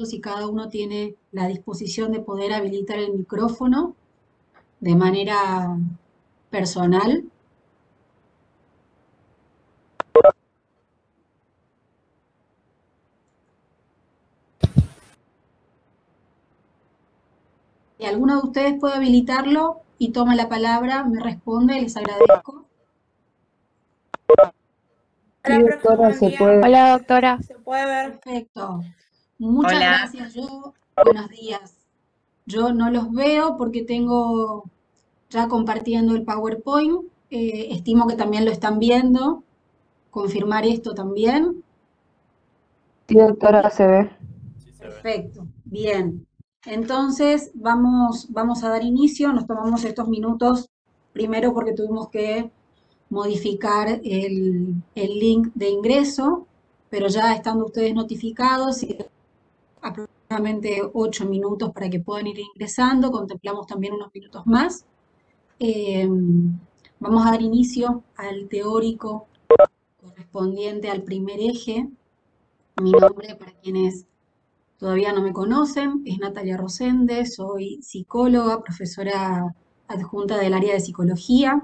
si cada uno tiene la disposición de poder habilitar el micrófono de manera personal. Si alguno de ustedes puede habilitarlo y toma la palabra, me responde, les agradezco. Sí, Hola, profe, doctora, buen se día. puede. Hola, doctora. ¿Se puede ver? Perfecto. Muchas Hola. gracias. Buenos días. Yo no los veo porque tengo ya compartiendo el PowerPoint. Estimo que también lo están viendo. Confirmar esto también. Sí, doctora, se ve. Perfecto. Bien. Entonces vamos a dar inicio. Nos tomamos estos minutos primero porque tuvimos que modificar el link de ingreso, pero ya estando ustedes notificados y aproximadamente 8 minutos para que puedan ir ingresando, contemplamos también unos minutos más. Vamos a dar inicio al teórico correspondiente al primer eje. Mi nombre, para quienes todavía no me conocen, es Natalia Rosende, soy psicóloga, profesora adjunta del área de psicología,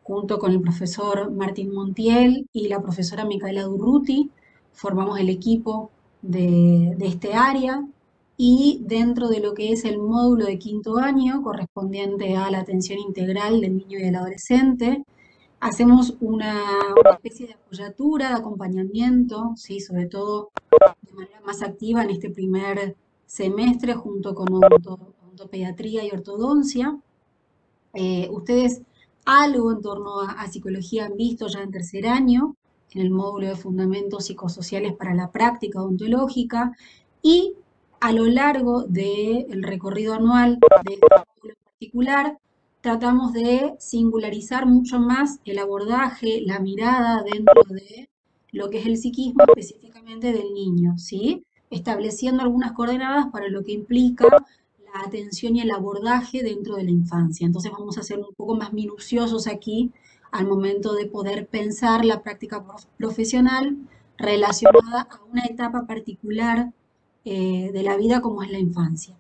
junto con el profesor Martín Montiel y la profesora Micaela Durruti, formamos el equipo de este área y dentro de lo que es el módulo de quinto año correspondiente a la atención integral del niño y del adolescente, hacemos una especie de apoyatura, de acompañamiento, ¿sí? Sobre todo de manera más activa en este primer semestre junto con odontopediatría y ortodoncia. Ustedes algo en torno a psicología han visto ya en tercer año, en el módulo de fundamentos psicosociales para la práctica odontológica, y a lo largo del recorrido anual de este módulo en particular, tratamos de singularizar mucho más el abordaje, la mirada dentro de lo que es el psiquismo específicamente del niño, ¿sí? Estableciendo algunas coordenadas para lo que implica la atención y el abordaje dentro de la infancia. Entonces vamos a ser un poco más minuciosos aquí al momento de poder pensar la práctica profesional relacionada a una etapa particular de la vida como es la infancia.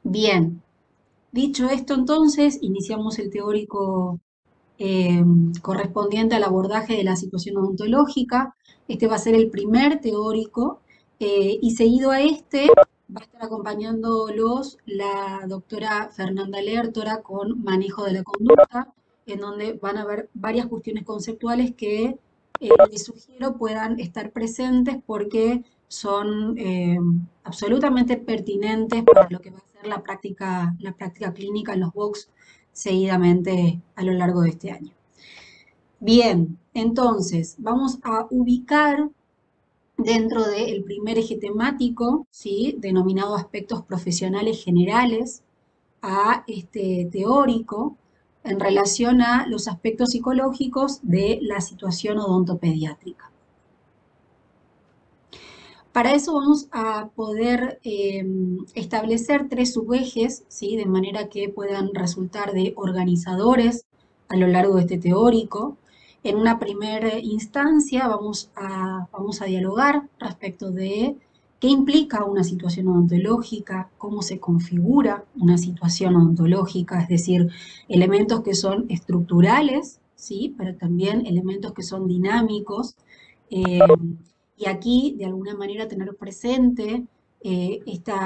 Bien, dicho esto entonces, iniciamos el teórico correspondiente al abordaje de la situación odontológica. Este va a ser el primer teórico y seguido a este va a estar acompañándolos la doctora Fernanda Lertora con manejo de la conducta, en donde van a haber varias cuestiones conceptuales que les sugiero puedan estar presentes porque son absolutamente pertinentes para lo que va a ser la práctica clínica en los box seguidamente a lo largo de este año. Bien, entonces vamos a ubicar dentro del primer eje temático, ¿sí? Denominado aspectos profesionales generales, a este teórico en relación a los aspectos psicológicos de la situación odontopediátrica. Para eso vamos a poder establecer tres subejes, ¿sí? De manera que puedan resultar de organizadores a lo largo de este teórico. En una primera instancia vamos a dialogar respecto de qué implica una situación odontológica, cómo se configura una situación odontológica, es decir, elementos que son estructurales, ¿sí? Pero también elementos que son dinámicos. Y aquí, de alguna manera, tener presente este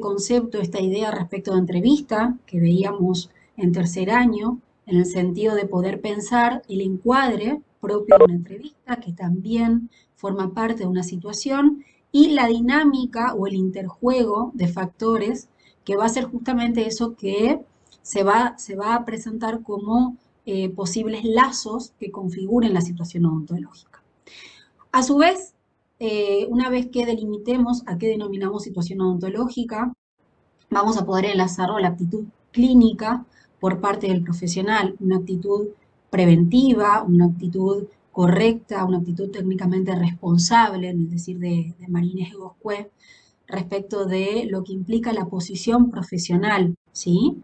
concepto, esta idea respecto de entrevista que veíamos en tercer año, en el sentido de poder pensar el encuadre propio de una entrevista, que también forma parte de una situación, y la dinámica o el interjuego de factores, que va a ser justamente eso que se va a presentar como posibles lazos que configuren la situación odontológica. A su vez, una vez que delimitemos a qué denominamos situación odontológica, vamos a poder enlazarlo a la actitud clínica por parte del profesional, una actitud preventiva, una actitud correcta, una actitud técnicamente responsable, es decir, de Marínez Egoscue, respecto de lo que implica la posición profesional, ¿sí?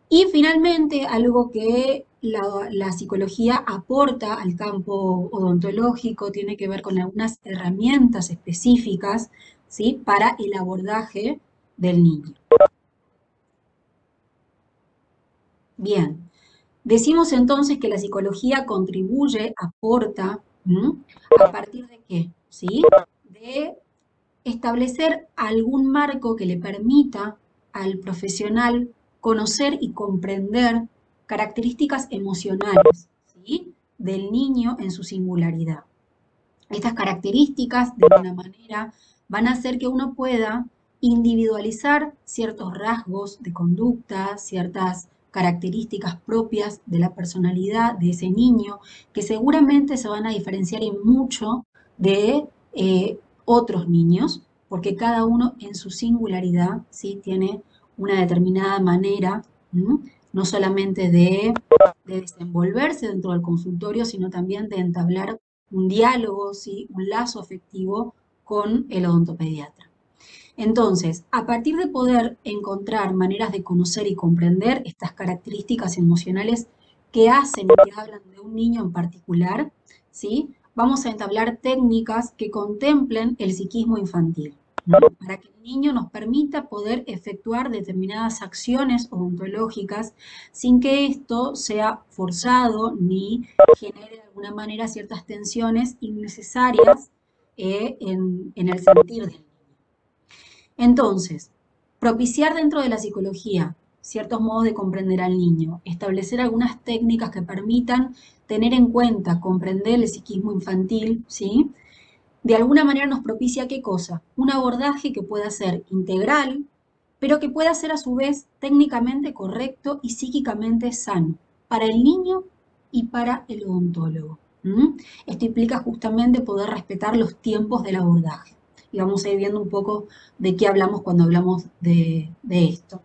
Y finalmente, algo que la psicología aporta al campo odontológico tiene que ver con algunas herramientas específicas, ¿sí? Para el abordaje del niño. Bien, decimos entonces que la psicología contribuye, aporta, ¿a partir de qué? ¿Sí? De establecer algún marco que le permita al profesional conocer y comprender características emocionales, ¿sí? Del niño en su singularidad. Estas características, de alguna manera, van a hacer que uno pueda individualizar ciertos rasgos de conducta, ciertas características propias de la personalidad de ese niño, que seguramente se van a diferenciar en mucho de otros niños, porque cada uno en su singularidad, ¿sí? Tiene una determinada manera, no solamente de desenvolverse dentro del consultorio, sino también de entablar un diálogo, ¿sí? Un lazo afectivo con el odontopediatra. Entonces, a partir de poder encontrar maneras de conocer y comprender estas características emocionales que hacen y que hablan de un niño en particular, ¿sí? Vamos a entablar técnicas que contemplen el psiquismo infantil, ¿no? Para que el niño nos permita poder efectuar determinadas acciones odontológicas sin que esto sea forzado ni genere de alguna manera ciertas tensiones innecesarias en el sentir del niño. Entonces, propiciar dentro de la psicología ciertos modos de comprender al niño, establecer algunas técnicas que permitan tener en cuenta, comprender el psiquismo infantil, ¿sí? De alguna manera nos propicia ¿qué cosa? Un abordaje que pueda ser integral, pero que pueda ser a su vez técnicamente correcto y psíquicamente sano para el niño y para el odontólogo. Esto implica justamente poder respetar los tiempos del abordaje. Y vamos a ir viendo un poco de qué hablamos cuando hablamos de esto.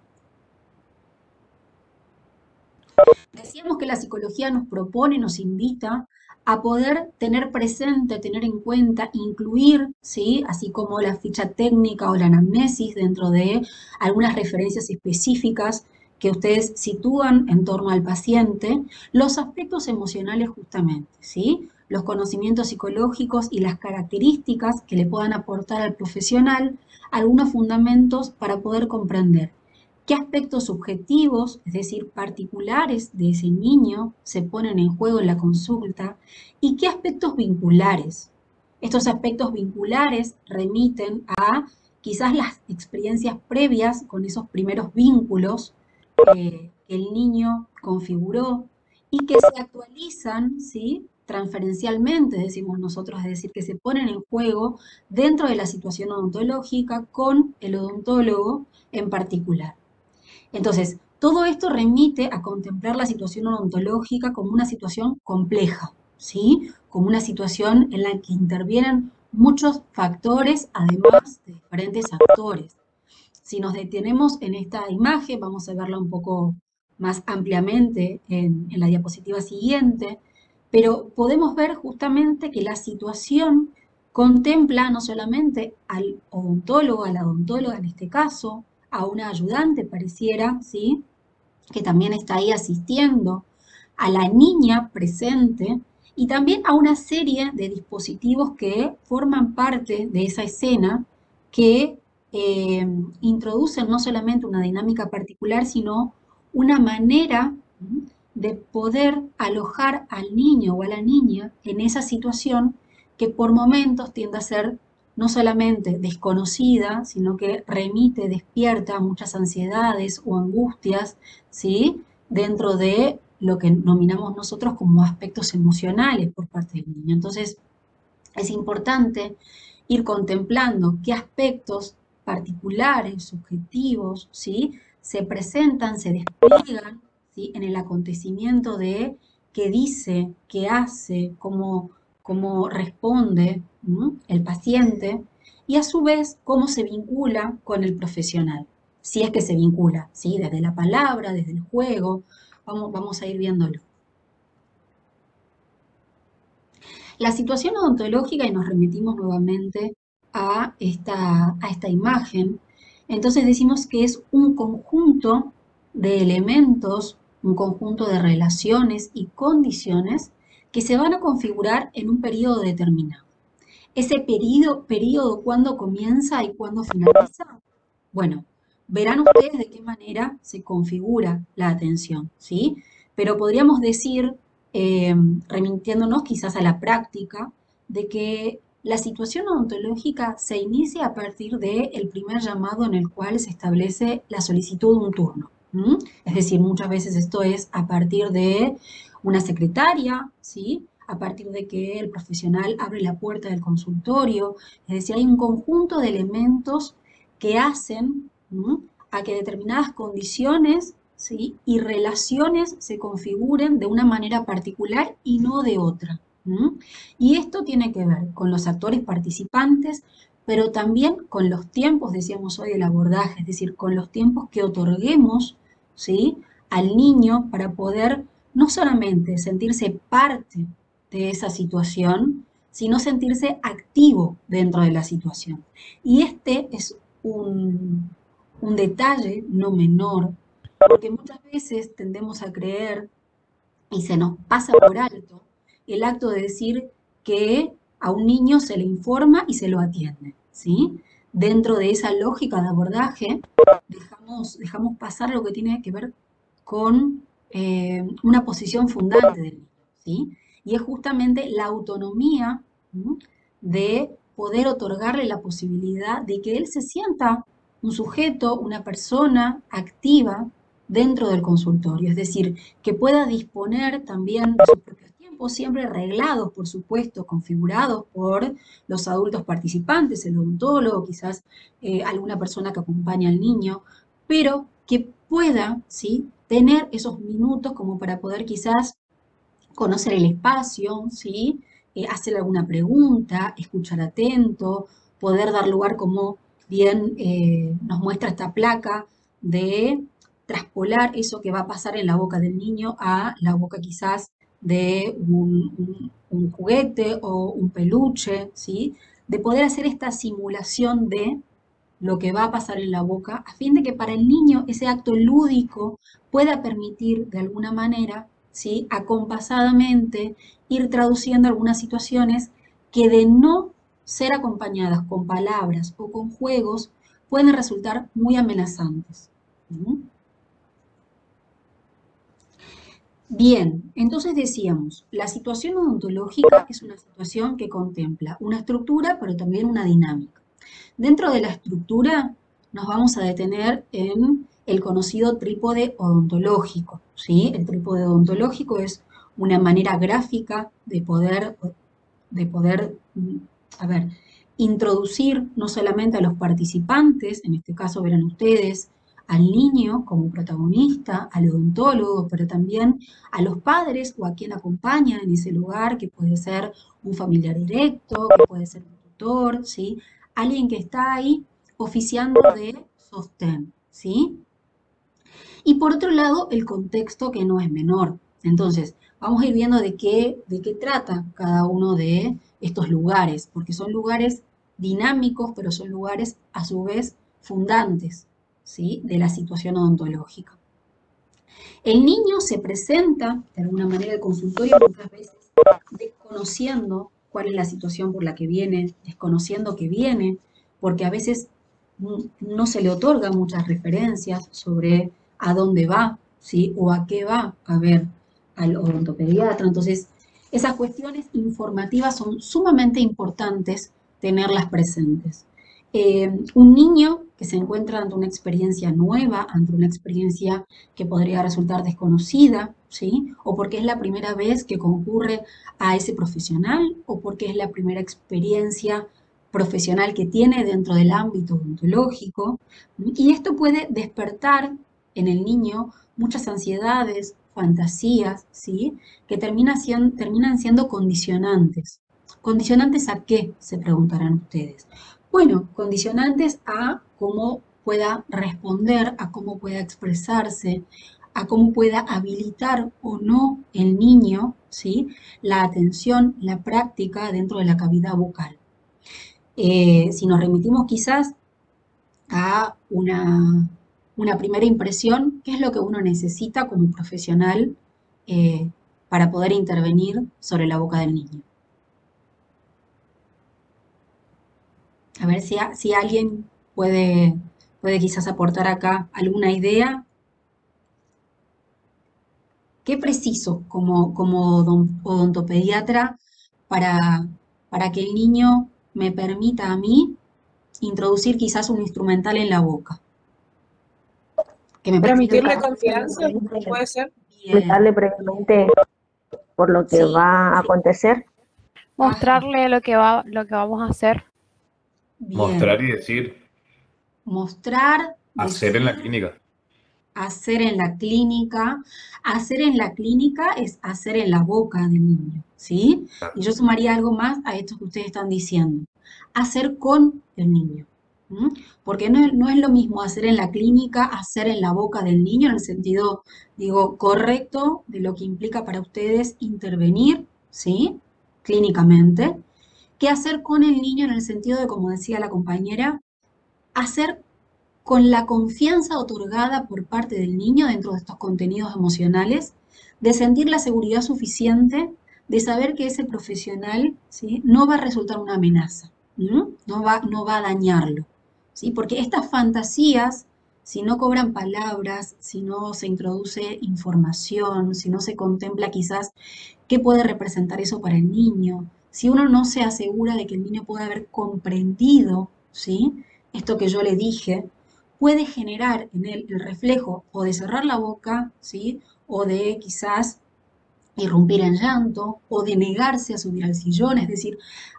Decíamos que la psicología nos propone, nos invita a poder tener presente, tener en cuenta, incluir, ¿sí? Así como la ficha técnica o la anamnesis dentro de algunas referencias específicas que ustedes sitúan en torno al paciente, los aspectos emocionales justamente, ¿sí? Los conocimientos psicológicos y las características que le puedan aportar al profesional algunos fundamentos para poder comprender qué aspectos subjetivos, es decir, particulares de ese niño, se ponen en juego en la consulta y qué aspectos vinculares. Estos aspectos vinculares remiten a quizás las experiencias previas con esos primeros vínculos que el niño configuró y que se actualizan, ¿sí? Transferencialmente, decimos nosotros, es decir, que se ponen en juego dentro de la situación odontológica con el odontólogo en particular. Entonces, todo esto remite a contemplar la situación odontológica como una situación compleja, ¿sí? Como una situación en la que intervienen muchos factores, además de diferentes actores. Si nos detenemos en esta imagen, vamos a verla un poco más ampliamente en la diapositiva siguiente, pero podemos ver justamente que la situación contempla no solamente al odontólogo, a la odontóloga en este caso, a una ayudante pareciera, ¿sí? Que también está ahí asistiendo, a la niña presente y también a una serie de dispositivos que forman parte de esa escena que introducen no solamente una dinámica particular, sino una manera de poder alojar al niño o a la niña en esa situación que por momentos tiende a ser no solamente desconocida, sino que remite, despierta muchas ansiedades o angustias, ¿sí? Dentro de lo que nominamos nosotros como aspectos emocionales por parte del niño. Entonces, es importante ir contemplando qué aspectos particulares, subjetivos, ¿sí? Se presentan, se despliegan, ¿sí? En el acontecimiento de qué dice, qué hace, cómo responde el paciente y a su vez cómo se vincula con el profesional, si es que se vincula, ¿sí? Desde la palabra, desde el juego, vamos a ir viéndolo. La situación odontológica, y nos remitimos nuevamente a esta imagen, entonces decimos que es un conjunto de elementos, un conjunto de relaciones y condiciones que se van a configurar en un periodo determinado. Ese periodo, ¿cuándo comienza y cuándo finaliza? Bueno, verán ustedes de qué manera se configura la atención, ¿sí? Pero podríamos decir, remitiéndonos quizás a la práctica, de que la situación odontológica se inicia a partir del primer llamado en el cual se establece la solicitud de un turno. Es decir, muchas veces esto es a partir de una secretaria, ¿sí? A partir de que el profesional abre la puerta del consultorio. Es decir, hay un conjunto de elementos que hacen a que determinadas condiciones, ¿sí? Y relaciones se configuren de una manera particular y no de otra. Y esto tiene que ver con los actores participantes, pero también con los tiempos, decíamos hoy, del abordaje, es decir, con los tiempos que otorguemos, ¿sí? Al niño para poder no solamente sentirse parte de esa situación, sino sentirse activo dentro de la situación. Y este es un detalle no menor, porque muchas veces tendemos a creer y se nos pasa por alto el acto de decir que a un niño se le informa y se lo atiende, ¿sí? Dentro de esa lógica de abordaje, dejamos pasar lo que tiene que ver con una posición fundante del niño, ¿sí? Y es justamente la autonomía, ¿no? De poder otorgarle la posibilidad de que él se sienta un sujeto, una persona activa dentro del consultorio, es decir, que pueda disponer también de sus propios tiempos, siempre reglados, por supuesto, configurados por los adultos participantes, el odontólogo, quizás alguna persona que acompaña al niño, pero que pueda, ¿sí? Tener esos minutos como para poder quizás conocer el espacio, ¿sí? Hacer alguna pregunta, escuchar atento, poder dar lugar, como bien nos muestra esta placa, de traspolar eso que va a pasar en la boca del niño a la boca quizás de un juguete o un peluche, ¿sí? De poder hacer esta simulación de lo que va a pasar en la boca, a fin de que para el niño ese acto lúdico pueda permitir de alguna manera, ¿sí? Acompasadamente ir traduciendo algunas situaciones que, de no ser acompañadas con palabras o con juegos, pueden resultar muy amenazantes. Bien, entonces decíamos, la situación odontológica es una situación que contempla una estructura, pero también una dinámica. Dentro de la estructura nos vamos a detener en el conocido trípode odontológico, ¿sí? El trípode odontológico es una manera gráfica de poder, a ver, introducir no solamente a los participantes, en este caso verán ustedes, al niño como protagonista, al odontólogo, pero también a los padres o a quien acompaña en ese lugar, que puede ser un familiar directo, que puede ser un tutor, ¿sí? Alguien que está ahí oficiando de sostén, ¿sí? Y por otro lado, el contexto, que no es menor. Entonces, vamos a ir viendo de qué trata cada uno de estos lugares, porque son lugares dinámicos, pero son lugares a su vez fundantes, ¿sí? De la situación odontológica. El niño se presenta de alguna manera al consultorio muchas veces desconociendo cuál es la situación por la que viene, desconociendo que viene, porque a veces no se le otorgan muchas referencias sobre a dónde va, ¿sí? O a qué va a ver al odontopediatra. Entonces, esas cuestiones informativas son sumamente importantes tenerlas presentes. Un niño que se encuentra ante una experiencia nueva, ante una experiencia que podría resultar desconocida, ¿sí? O porque es la primera vez que concurre a ese profesional, o porque es la primera experiencia profesional que tiene dentro del ámbito odontológico. Y esto puede despertar en el niño muchas ansiedades, fantasías, ¿sí? Que terminan siendo condicionantes. ¿Condicionantes a qué? Se preguntarán ustedes. Bueno, condicionantes a cómo pueda responder, a cómo pueda expresarse, a cómo pueda habilitar o no el niño, ¿sí? La atención, la práctica dentro de la cavidad bucal. Si nos remitimos quizás a una primera impresión, ¿qué es lo que uno necesita como profesional eh, para poder intervenir sobre la boca del niño? A ver si alguien puede quizás aportar acá alguna idea. ¿Qué preciso como odontopediatra para, para que el niño me permita a mí introducir quizás un instrumental en la boca? Que me permita Transmitirle Preguntarle confianza, previamente, puede ser. bien, previamente por lo que sí, va a acontecer. ajá, Mostrarle lo que vamos a hacer. bien. Mostrar y decir, Mostrar, hacer en la decir, clínica. hacer en la clínica. Hacer en la clínica es hacer en la boca del niño, ¿sí? Y yo sumaría algo más a esto que ustedes están diciendo. Hacer con el niño. ¿M? Porque no es lo mismo hacer en la clínica, hacer en la boca del niño, en el sentido, digo, correcto de lo que implica para ustedes intervenir, ¿sí? Clínicamente, que hacer con el niño en el sentido de, como decía la compañera, hacer con la confianza otorgada por parte del niño dentro de estos contenidos emocionales, de sentir la seguridad suficiente de saber que ese profesional, ¿sí?, no va a resultar una amenaza, no va a dañarlo, ¿sí? Porque estas fantasías, si no cobran palabras, si no se introduce información, si no se contempla quizás qué puede representar eso para el niño, si uno no se asegura de que el niño pueda haber comprendido, ¿sí?, esto que yo le dije, puede generar en él el reflejo o de cerrar la boca, ¿sí?, o de quizás irrumpir en llanto, o de negarse a subir al sillón. Es decir,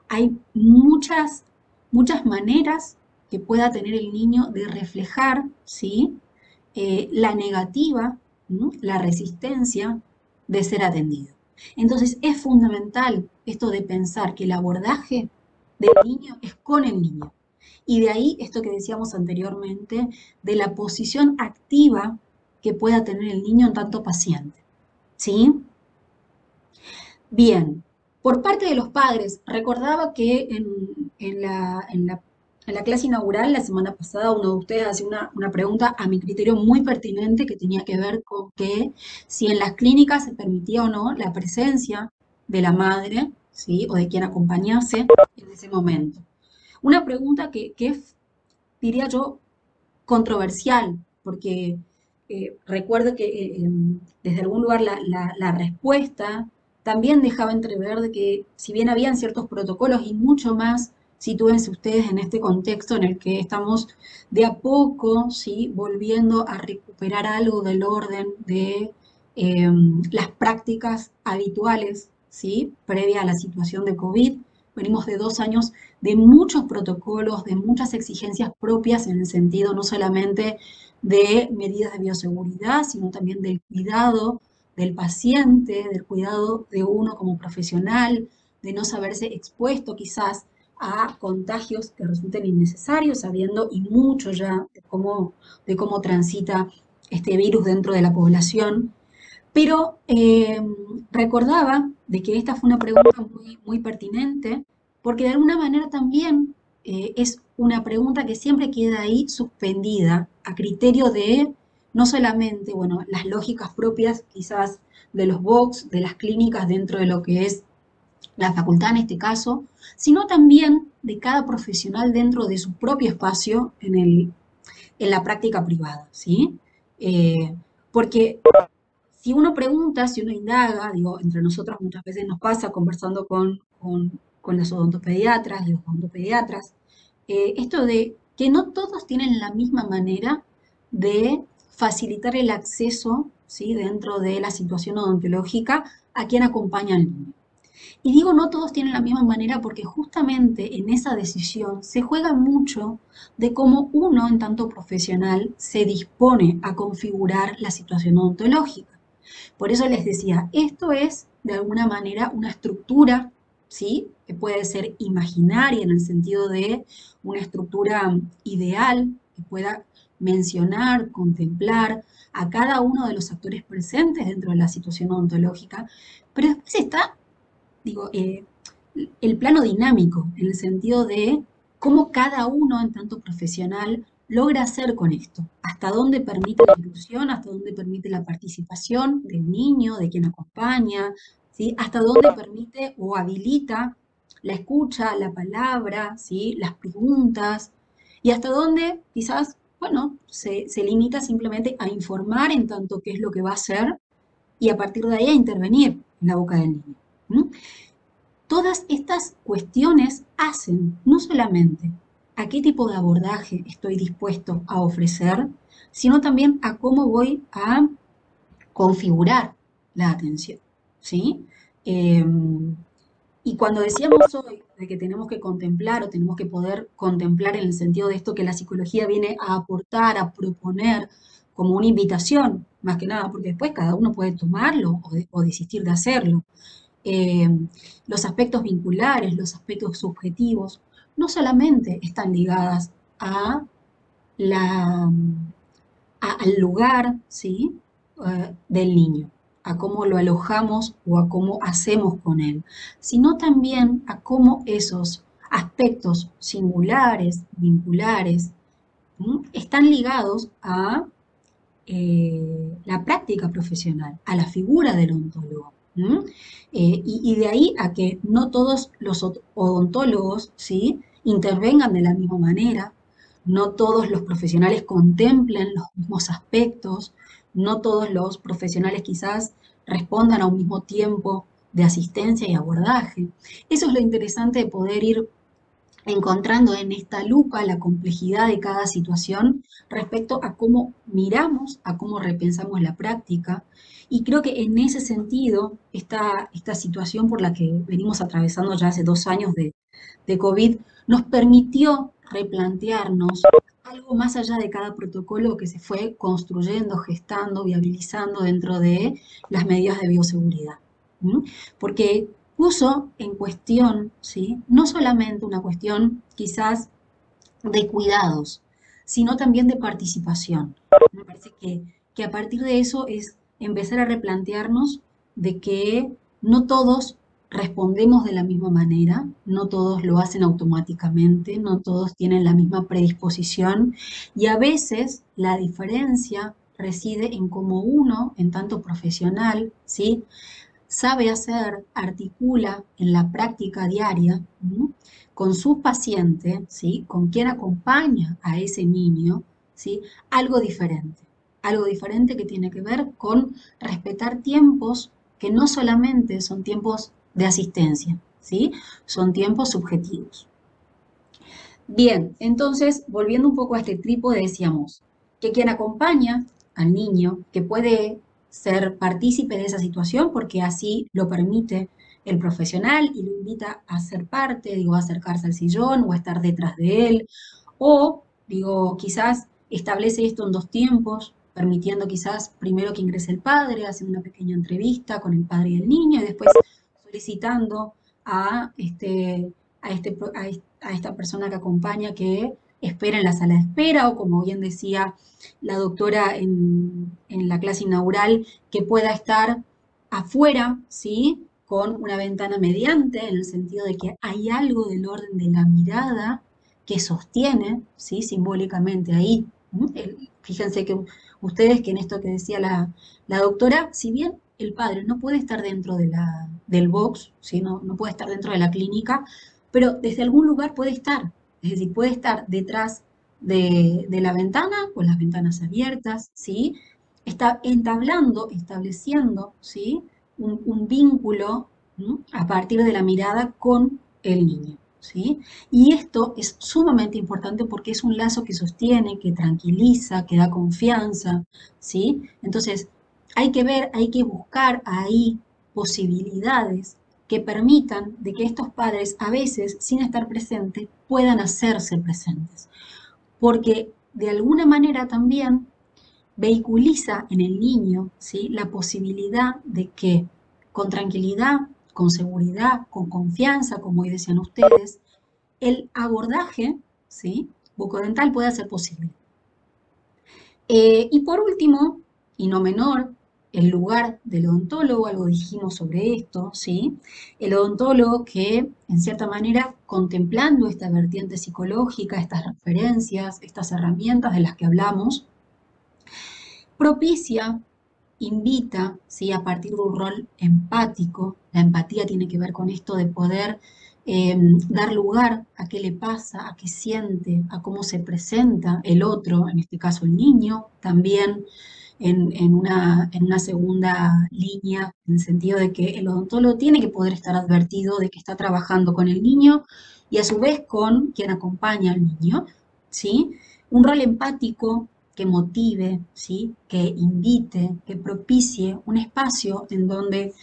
hay muchas maneras que pueda tener el niño de reflejar, ¿sí?, la negativa, ¿no?, la resistencia de ser atendido. Entonces es fundamental esto de pensar que el abordaje del niño es con el niño. Y de ahí esto que decíamos anteriormente, de la posición activa que pueda tener el niño en tanto paciente. ¿Sí? Bien, por parte de los padres, recordaba que en la clase inaugural la semana pasada uno de ustedes hacía una pregunta a mi criterio muy pertinente que tenía que ver con que si en las clínicas se permitía o no la presencia de la madre, ¿sí?, o de quien acompañase en ese momento. Una pregunta que es, diría yo, controversial, porque recuerdo que desde algún lugar la respuesta también dejaba entrever de que si bien habían ciertos protocolos y mucho más, sitúense ustedes en este contexto en el que estamos de a poco, ¿sí?, volviendo a recuperar algo del orden de las prácticas habituales, ¿sí?, previa a la situación de COVID. Venimos de 2 años de muchos protocolos, de muchas exigencias propias en el sentido no solamente de medidas de bioseguridad, sino también del cuidado del paciente, del cuidado de uno como profesional, de no saberse expuesto quizás a contagios que resulten innecesarios, sabiendo y mucho ya de cómo transita este virus dentro de la población. Pero recordaba de que esta fue una pregunta muy pertinente, porque de alguna manera también es una pregunta que siempre queda ahí suspendida a criterio de no solamente, bueno, las lógicas propias quizás de los box, de las clínicas dentro de lo que es la facultad en este caso, sino también de cada profesional dentro de su propio espacio en la práctica privada, ¿sí? Eh, porque si uno pregunta, si uno indaga, digo, entre nosotros muchas veces nos pasa conversando con las odontopediatras, los odontopediatras, esto de que no todos tienen la misma manera de facilitar el acceso, ¿sí?, dentro de la situación odontológica a quien acompaña al niño. Y digo no todos tienen la misma manera porque justamente en esa decisión se juega mucho de cómo uno en tanto profesional se dispone a configurar la situación odontológica. Por eso les decía, esto es de alguna manera una estructura, ¿sí?, que puede ser imaginaria en el sentido de una estructura ideal que pueda mencionar, contemplar a cada uno de los actores presentes dentro de la situación odontológica, pero después está, digo, el plano dinámico, en el sentido de cómo cada uno en tanto profesional logra hacer con esto, hasta dónde permite la inclusión, hasta dónde permite la participación del niño, de quien acompaña, ¿sí?, hasta dónde permite o habilita la escucha, la palabra, ¿sí? Las preguntas, y hasta dónde quizás, bueno, se limita simplemente a informar en tanto qué es lo que va a hacer y a partir de ahí a intervenir en la boca del niño. ¿M? Todas estas cuestiones hacen no solamente a qué tipo de abordaje estoy dispuesto a ofrecer, sino también a cómo voy a configurar la atención, ¿sí? Eh, y cuando decíamos hoy de que tenemos que contemplar o tenemos que poder contemplar en el sentido de esto que la psicología viene a aportar, a proponer como una invitación, más que nada, porque después cada uno puede tomarlo o desistir de hacerlo. Eh, los aspectos vinculares, los aspectos subjetivos, no solamente están ligadas a la, al lugar, ¿sí? Del niño, a cómo lo alojamos o a cómo hacemos con él, sino también a cómo esos aspectos singulares, vinculares, ¿m? Están ligados a la práctica profesional, a la figura del odontólogo. ¿M? Y de ahí a que no todos los odontólogos, ¿sí? Intervengan de la misma manera, no todos los profesionales contemplen los mismos aspectos, no todos los profesionales quizás respondan a un mismo tiempo de asistencia y abordaje. Eso es lo interesante de poder ir encontrando en esta lupa la complejidad de cada situación respecto a cómo miramos, a cómo repensamos la práctica. Y creo que en ese sentido, esta situación por la que venimos atravesando ya hace 2 años de COVID, nos permitió replantearnos algo más allá de cada protocolo que se fue construyendo, gestando, viabilizando dentro de las medidas de bioseguridad. ¿M? Porque puso en cuestión, ¿sí? No solamente una cuestión quizás de cuidados, sino también de participación. Me parece que a partir de eso es empezar a replantearnos de que no todos respondemos de la misma manera, no todos lo hacen automáticamente, no todos tienen la misma predisposición y a veces la diferencia reside en cómo uno, en tanto profesional, ¿sí? Sabe hacer, articula en la práctica diaria, ¿m? Con su paciente, ¿sí? Con quien acompaña a ese niño, ¿sí? Algo diferente que tiene que ver con respetar tiempos que no solamente son tiempos de asistencia, ¿sí? Son tiempos subjetivos. Bien, entonces, volviendo un poco a este trípode, decíamos que quien acompaña al niño, que puede ser partícipe de esa situación, porque así lo permite el profesional y lo invita a ser parte, digo, a acercarse al sillón o a estar detrás de él, o, digo, quizás establece esto en 2 tiempos, permitiendo quizás primero que ingrese el padre, haciendo una pequeña entrevista con el padre y el niño, y después solicitando a a esta persona que acompaña que espera en la sala de espera o como bien decía la doctora en la clase inaugural, que pueda estar afuera, ¿sí? Con una ventana mediante, en el sentido de que hay algo del orden de la mirada que sostiene, ¿sí? Simbólicamente ahí. Fíjense que ustedes que en esto que decía la doctora, si bien el padre no puede estar dentro del box, ¿sí? No puede estar dentro de la clínica, pero desde algún lugar puede estar, es decir, puede estar detrás de la ventana, con las ventanas abiertas, ¿sí? Está entablando, estableciendo, ¿sí? Un vínculo, ¿no? A partir de la mirada con el niño, ¿sí? Y esto es sumamente importante porque es un lazo que sostiene, que tranquiliza, que da confianza, ¿sí? Entonces, hay que ver, hay que buscar ahí posibilidades que permitan de que estos padres a veces, sin estar presentes, puedan hacerse presentes. Porque de alguna manera también vehiculiza en el niño, ¿sí? La posibilidad de que con tranquilidad, con seguridad, con confianza, como hoy decían ustedes, el abordaje, ¿sí? Bucodental pueda ser posible. Y por último, y no menor, el lugar del odontólogo, algo dijimos sobre esto, ¿sí? El odontólogo que, en cierta manera, contemplando esta vertiente psicológica, estas referencias, estas herramientas de las que hablamos, propicia, invita, ¿sí? A partir de un rol empático. La empatía tiene que ver con esto de poder dar lugar a qué le pasa, a qué siente, a cómo se presenta el otro, en este caso el niño, también en una segunda línea, en el sentido de que el odontólogo tiene que poder estar advertido de que está trabajando con el niño y a su vez con quien acompaña al niño, ¿sí? Un rol empático que motive, ¿sí? Que invite, que propicie un espacio en donde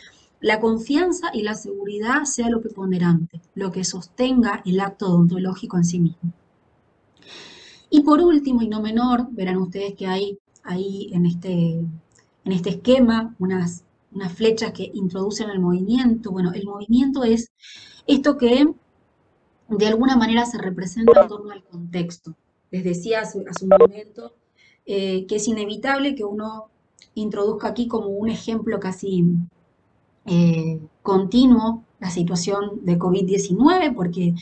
la confianza y la seguridad sea lo preponderante, lo que sostenga el acto odontológico en sí mismo. Y por último, y no menor, verán ustedes que hay ahí en este esquema unas flechas que introducen el movimiento. Bueno, el movimiento es esto que de alguna manera se representa en torno al contexto. Les decía hace un momento que es inevitable que uno introduzca aquí como un ejemplo casi continuo la situación de COVID-19 porque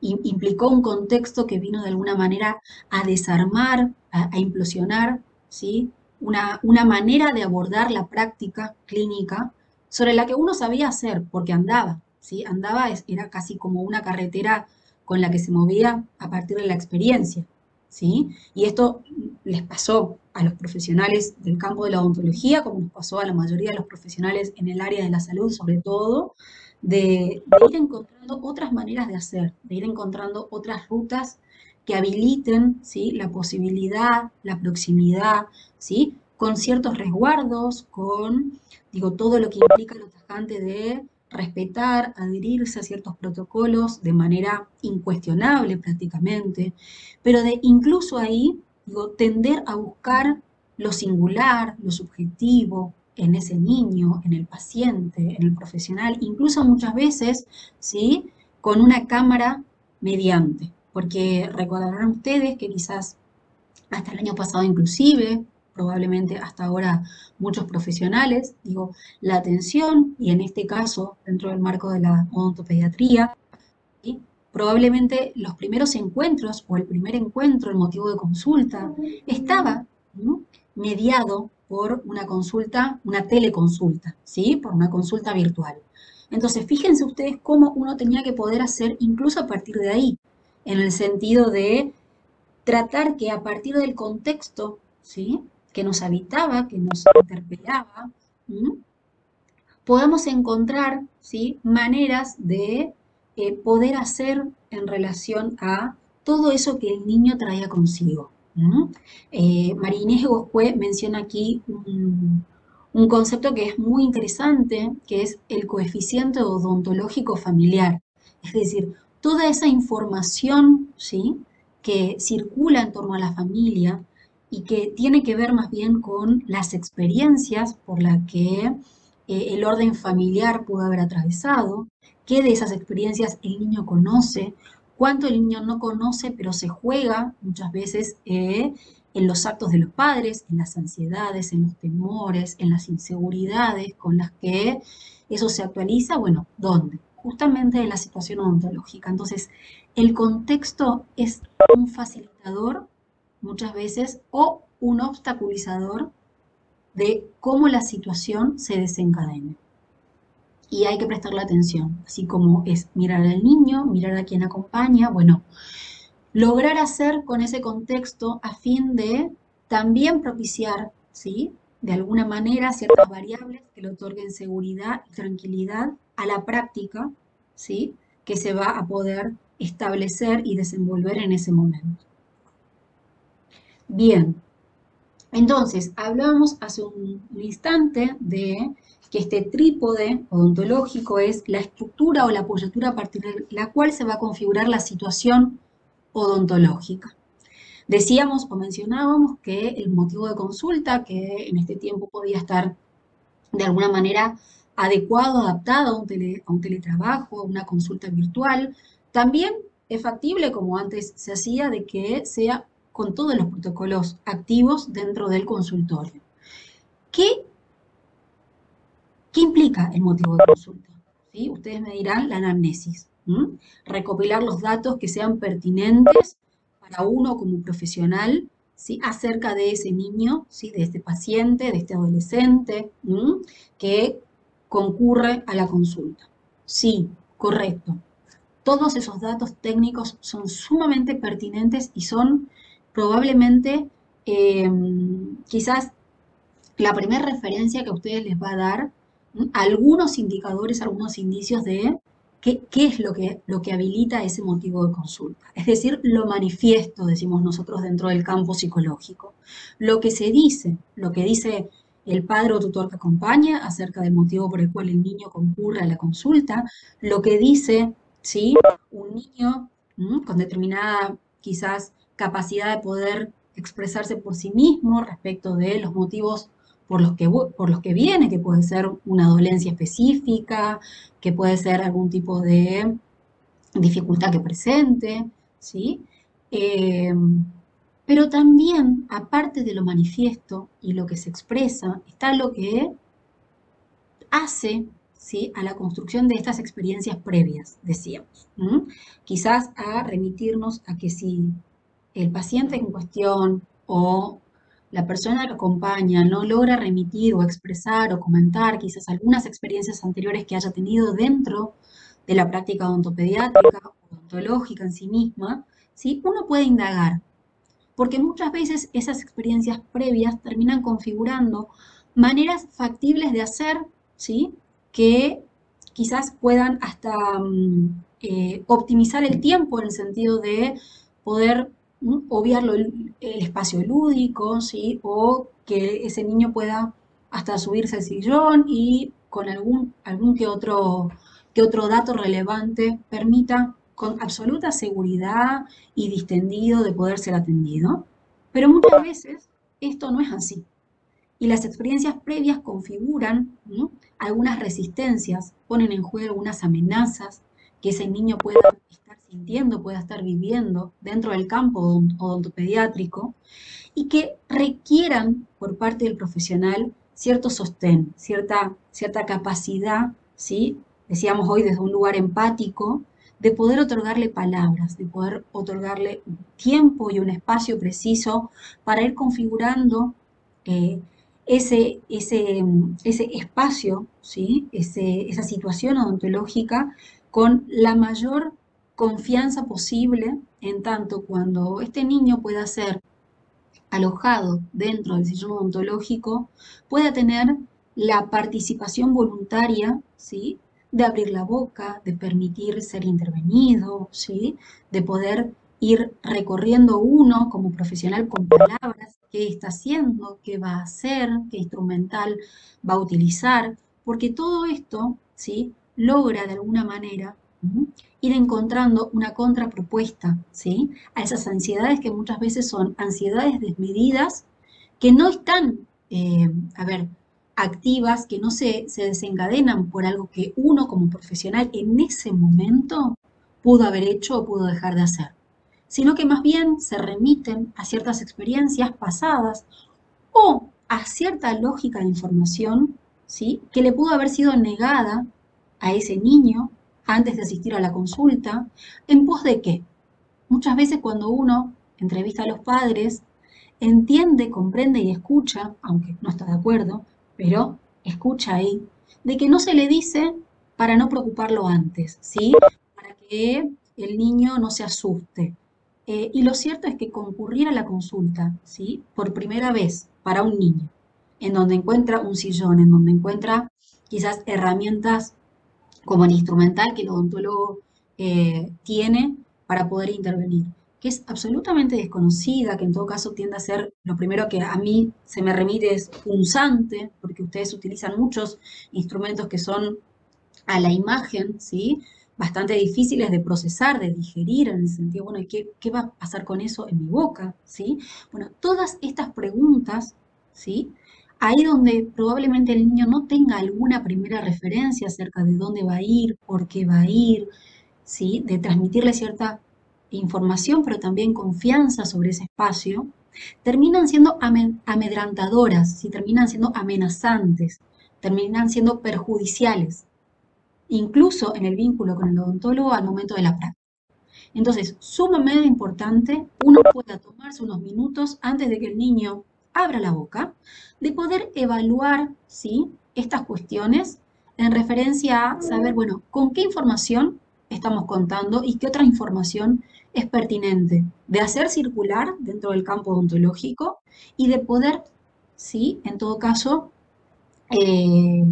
implicó un contexto que vino de alguna manera a desarmar, a implosionar, ¿sí? Una manera de abordar la práctica clínica sobre la que uno sabía hacer porque andaba, ¿sí? Andaba, era casi como una carretera con la que se movía a partir de la experiencia, ¿sí? Y esto les pasó a los profesionales del campo de la odontología, como nos pasó a la mayoría de los profesionales en el área de la salud, sobre todo, de ir encontrando otras maneras de hacer, de ir encontrando otras rutas que habiliten, ¿sí? La posibilidad, la proximidad, ¿sí? Con ciertos resguardos, con, digo, todo lo que implica lo tajante de respetar, adherirse a ciertos protocolos de manera incuestionable prácticamente, pero de incluso ahí, digo, tender a buscar lo singular, lo subjetivo en ese niño, en el paciente, en el profesional, incluso muchas veces, ¿sí? Con una cámara mediante, porque recordarán ustedes que quizás hasta el año pasado inclusive, probablemente hasta ahora muchos profesionales, digo, la atención, y en este caso, dentro del marco de la odontopediatría, ¿sí? Probablemente los primeros encuentros o el primer encuentro, el motivo de consulta, estaba, ¿no? Mediado por una consulta, una teleconsulta, ¿sí? Por una consulta virtual. Entonces, fíjense ustedes cómo uno tenía que poder hacer incluso a partir de ahí, en el sentido de tratar que a partir del contexto, ¿sí? Que nos habitaba, que nos interpelaba, ¿m? Podamos encontrar, ¿sí? Maneras de poder hacer en relación a todo eso que el niño traía consigo. María Inés Egoscue menciona aquí un concepto que es muy interesante, que es el coeficiente odontológico familiar. Es decir, toda esa información, ¿sí? Que circula en torno a la familia y que tiene que ver más bien con las experiencias por las que el orden familiar pudo haber atravesado, qué de esas experiencias el niño conoce, cuánto el niño no conoce, pero se juega muchas veces en los actos de los padres, en las ansiedades, en los temores, en las inseguridades con las que eso se actualiza. Bueno, ¿dónde? Justamente en la situación odontológica. Entonces, el contexto es un facilitador muchas veces o un obstaculizador de cómo la situación se desencadena. Y hay que prestarle atención, así como es mirar al niño, mirar a quien acompaña, bueno, lograr hacer con ese contexto a fin de también propiciar, ¿sí? De alguna manera ciertas variables que le otorguen seguridad y tranquilidad a la práctica, ¿sí? Que se va a poder establecer y desenvolver en ese momento. Bien, entonces, hablábamos hace un instante de que este trípode odontológico es la estructura o la apoyatura a partir de la cual se va a configurar la situación odontológica. Decíamos o mencionábamos que el motivo de consulta, que en este tiempo podía estar de alguna manera adecuado, adaptado a un teletrabajo, a una consulta virtual, también es factible, como antes se hacía, de que sea con todos los protocolos activos dentro del consultorio. ¿Qué implica el motivo de consulta? ¿Sí? Ustedes me dirán la anamnesis. Recopilar los datos que sean pertinentes para uno como profesional, ¿sí? Acerca de ese niño, ¿sí? De este paciente, de este adolescente, que concurre a la consulta. Sí, correcto. todos esos datos técnicos son sumamente pertinentes y son probablemente quizás la primera referencia que a ustedes les va a dar algunos indicadores, algunos indicios de qué es lo que habilita ese motivo de consulta. Es decir, lo manifiesto, decimos nosotros dentro del campo psicológico. Lo que se dice, lo que dice el padre o tutor que acompaña acerca del motivo por el cual el niño concurre a la consulta, lo que dice, ¿sí?, un niño con determinada quizás capacidad de poder expresarse por sí mismo respecto de los motivos por los que viene, que puede ser una dolencia específica, que puede ser algún tipo de dificultad que presente, ¿sí? Eh, pero también, aparte de lo manifiesto y lo que se expresa, está lo que hace, ¿sí?, a la construcción de estas experiencias previas, decíamos. Quizás a remitirnos a que si el paciente en cuestión o la persona que acompaña no logra remitir o expresar o comentar quizás algunas experiencias anteriores que haya tenido dentro de la práctica odontopediátrica o odontológica en sí misma, ¿sí?, uno puede indagar, porque muchas veces esas experiencias previas terminan configurando maneras factibles de hacer, ¿sí?, que quizás puedan hasta optimizar el tiempo en el sentido de poder obviarlo el espacio lúdico, ¿sí?, o que ese niño pueda hasta subirse al sillón y con algún que otro dato relevante permita con absoluta seguridad y distendido de poder ser atendido. Pero muchas veces esto no es así. Y las experiencias previas configuran, ¿no?, algunas resistencias, ponen en juego algunas amenazas que ese niño pueda estar sintiendo, pueda estar viviendo dentro del campo odontopediátrico y que requieran por parte del profesional cierto sostén, cierta capacidad, ¿sí?, decíamos hoy desde un lugar empático, de poder otorgarle palabras, de poder otorgarle un tiempo y un espacio preciso para ir configurando eh, ese espacio, ¿sí?, esa situación odontológica con la mayor confianza posible, en tanto cuando este niño pueda ser alojado dentro del sillón odontológico, pueda tener la participación voluntaria, ¿sí?, de abrir la boca, de permitir ser intervenido, ¿sí?, de poder ir recorriendo uno como profesional con palabras, qué está haciendo, qué va a hacer, qué instrumental va a utilizar, porque todo esto, ¿sí?, logra de alguna manera ir encontrando una contrapropuesta, ¿sí?, a esas ansiedades que muchas veces son ansiedades desmedidas, que no están, activas, que no se desencadenan por algo que uno como profesional en ese momento pudo haber hecho o pudo dejar de hacer, sino que más bien se remiten a ciertas experiencias pasadas o a cierta lógica de información, ¿sí?, que le pudo haber sido negada a ese niño antes de asistir a la consulta, ¿en pos de qué? Muchas veces cuando uno entrevista a los padres, entiende, comprende y escucha, aunque no está de acuerdo, pero escucha ahí, de que no se le dice para no preocuparlo antes, ¿sí?, para que el niño no se asuste. Y lo cierto es que concurrir a la consulta, ¿sí?, por primera vez para un niño, en donde encuentra un sillón, en donde encuentra quizás herramientas como el instrumental que el odontólogo tiene para poder intervenir, que es absolutamente desconocida, que en todo caso tiende a ser, lo primero que a mí se me remite es punzante, porque ustedes utilizan muchos instrumentos que son a la imagen, ¿sí?, bastante difíciles de procesar, de digerir, en el sentido, bueno, ¿qué va a pasar con eso en mi boca? ¿Sí? Bueno, todas estas preguntas, ¿sí?, ahí donde probablemente el niño no tenga alguna primera referencia acerca de dónde va a ir, por qué va a ir, ¿sí?, de transmitirle cierta información, pero también confianza sobre ese espacio, terminan siendo amedrantadoras, ¿sí?, terminan siendo amenazantes, terminan siendo perjudiciales, incluso en el vínculo con el odontólogo al momento de la práctica. Entonces, sumamente importante, uno pueda tomarse unos minutos antes de que el niño abra la boca, de poder evaluar, ¿sí?, estas cuestiones en referencia a saber, bueno, con qué información estamos contando y qué otra información es pertinente de hacer circular dentro del campo odontológico y de poder, sí, en todo caso, eh,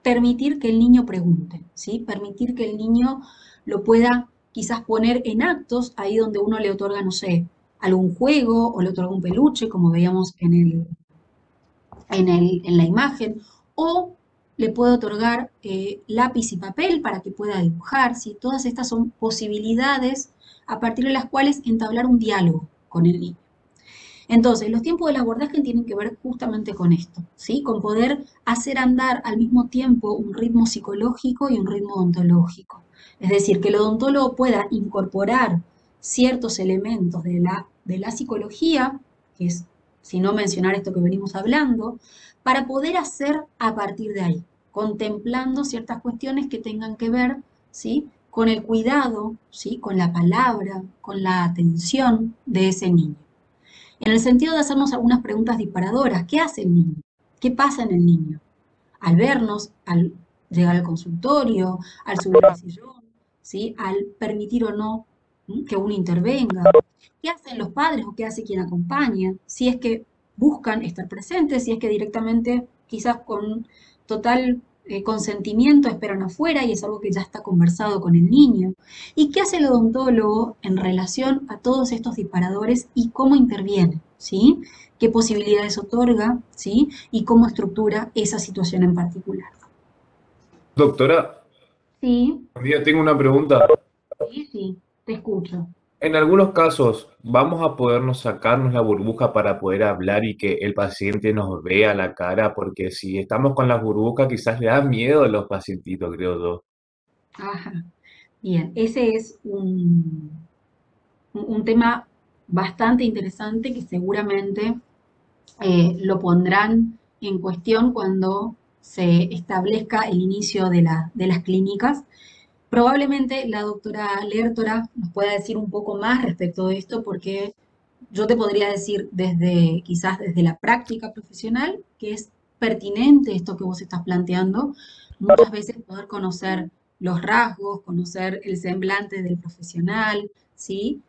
permitir que el niño pregunte, ¿sí? Permitir que el niño lo pueda quizás poner en actos ahí donde uno le otorga, no sé, algún juego o le otorga un peluche, como veíamos en la imagen, o le puede otorgar lápiz y papel para que pueda dibujar, ¿sí? Todas estas son posibilidades a partir de las cuales entablar un diálogo con el niño. Entonces, los tiempos del abordaje tienen que ver justamente con esto, ¿sí? Con poder hacer andar al mismo tiempo un ritmo psicológico y un ritmo odontológico. Es decir, que el odontólogo pueda incorporar ciertos elementos de la psicología, que es, si no mencionar esto que venimos hablando, para poder hacer a partir de ahí, contemplando ciertas cuestiones que tengan que ver, ¿sí? Con el cuidado, ¿sí? Con la palabra, con la atención de ese niño. En el sentido de hacernos algunas preguntas disparadoras. ¿Qué hace el niño? ¿Qué pasa en el niño? Al vernos, al llegar al consultorio, al subir al sillón, ¿sí? Al permitir o no que uno intervenga. ¿Qué hacen los padres o qué hace quien acompaña? Si es que buscan estar presentes, si es que directamente, quizás con total consentimiento, esperan afuera y es algo que ya está conversado con el niño. ¿Y qué hace el odontólogo en relación a todos estos disparadores y cómo interviene? ¿Sí? ¿Qué posibilidades otorga? ¿Sí? Y cómo estructura esa situación en particular. Doctora, Sí, un día tengo una pregunta. sí, sí, te escucho. En algunos casos, ¿vamos a podernos sacarnos la burbuja para poder hablar y que el paciente nos vea la cara? Porque si estamos con la burbuja, quizás le da miedo a los pacientitos, creo yo. Ajá. Bien, ese es un tema bastante interesante que seguramente lo pondrán en cuestión cuando se establezca el inicio de las clínicas. Probablemente la doctora Lertora nos pueda decir un poco más respecto de esto, porque yo te podría decir quizás desde la práctica profesional, que es pertinente esto que vos estás planteando, muchas veces poder conocer los rasgos, conocer el semblante del profesional, ¿sí?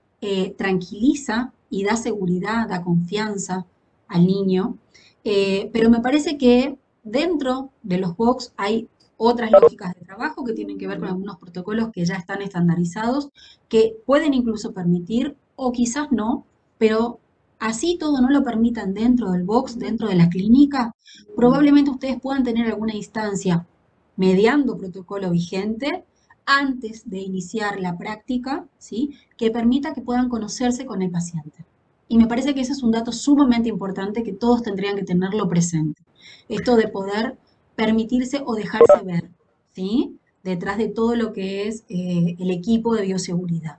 Tranquiliza y da seguridad, da confianza al niño, pero me parece que dentro de los box hay otras lógicas de trabajo que tienen que ver con algunos protocolos que ya están estandarizados, que pueden incluso permitir, o quizás no, pero así todo no lo permitan dentro del box, dentro de la clínica, probablemente ustedes puedan tener alguna instancia mediando protocolo vigente antes de iniciar la práctica, ¿sí? Que permita que puedan conocerse con el paciente. Y me parece que ese es un dato sumamente importante que todos tendrían que tenerlo presente. Esto de poder permitirse o dejarse ver, ¿sí? Detrás de todo lo que es el equipo de bioseguridad.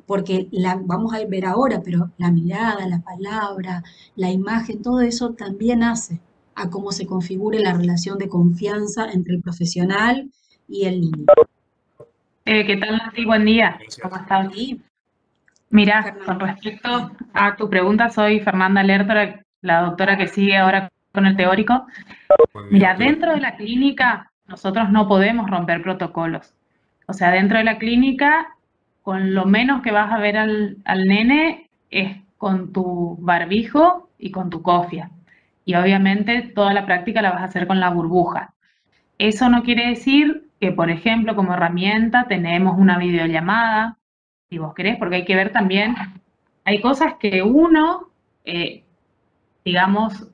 Porque vamos a ver ahora, pero la mirada, la palabra, la imagen, todo eso también hace a cómo se configure la relación de confianza entre el profesional y el niño. ¿Qué tal, Nati? Buen día. ¿Cómo estás? Sí, Mira, con Fernanda. respecto a tu pregunta, soy Fernanda Lertora, la doctora que sigue ahora con el teórico. Buen día, Mira, doctora. dentro de la clínica nosotros no podemos romper protocolos. O sea, dentro de la clínica, con lo menos que vas a ver al nene es con tu barbijo y con tu cofia. Y obviamente toda la práctica la vas a hacer con la burbuja. Eso no quiere decir que, por ejemplo, como herramienta tenemos una videollamada, si vos querés, porque hay que ver también, hay cosas que uno, digamos,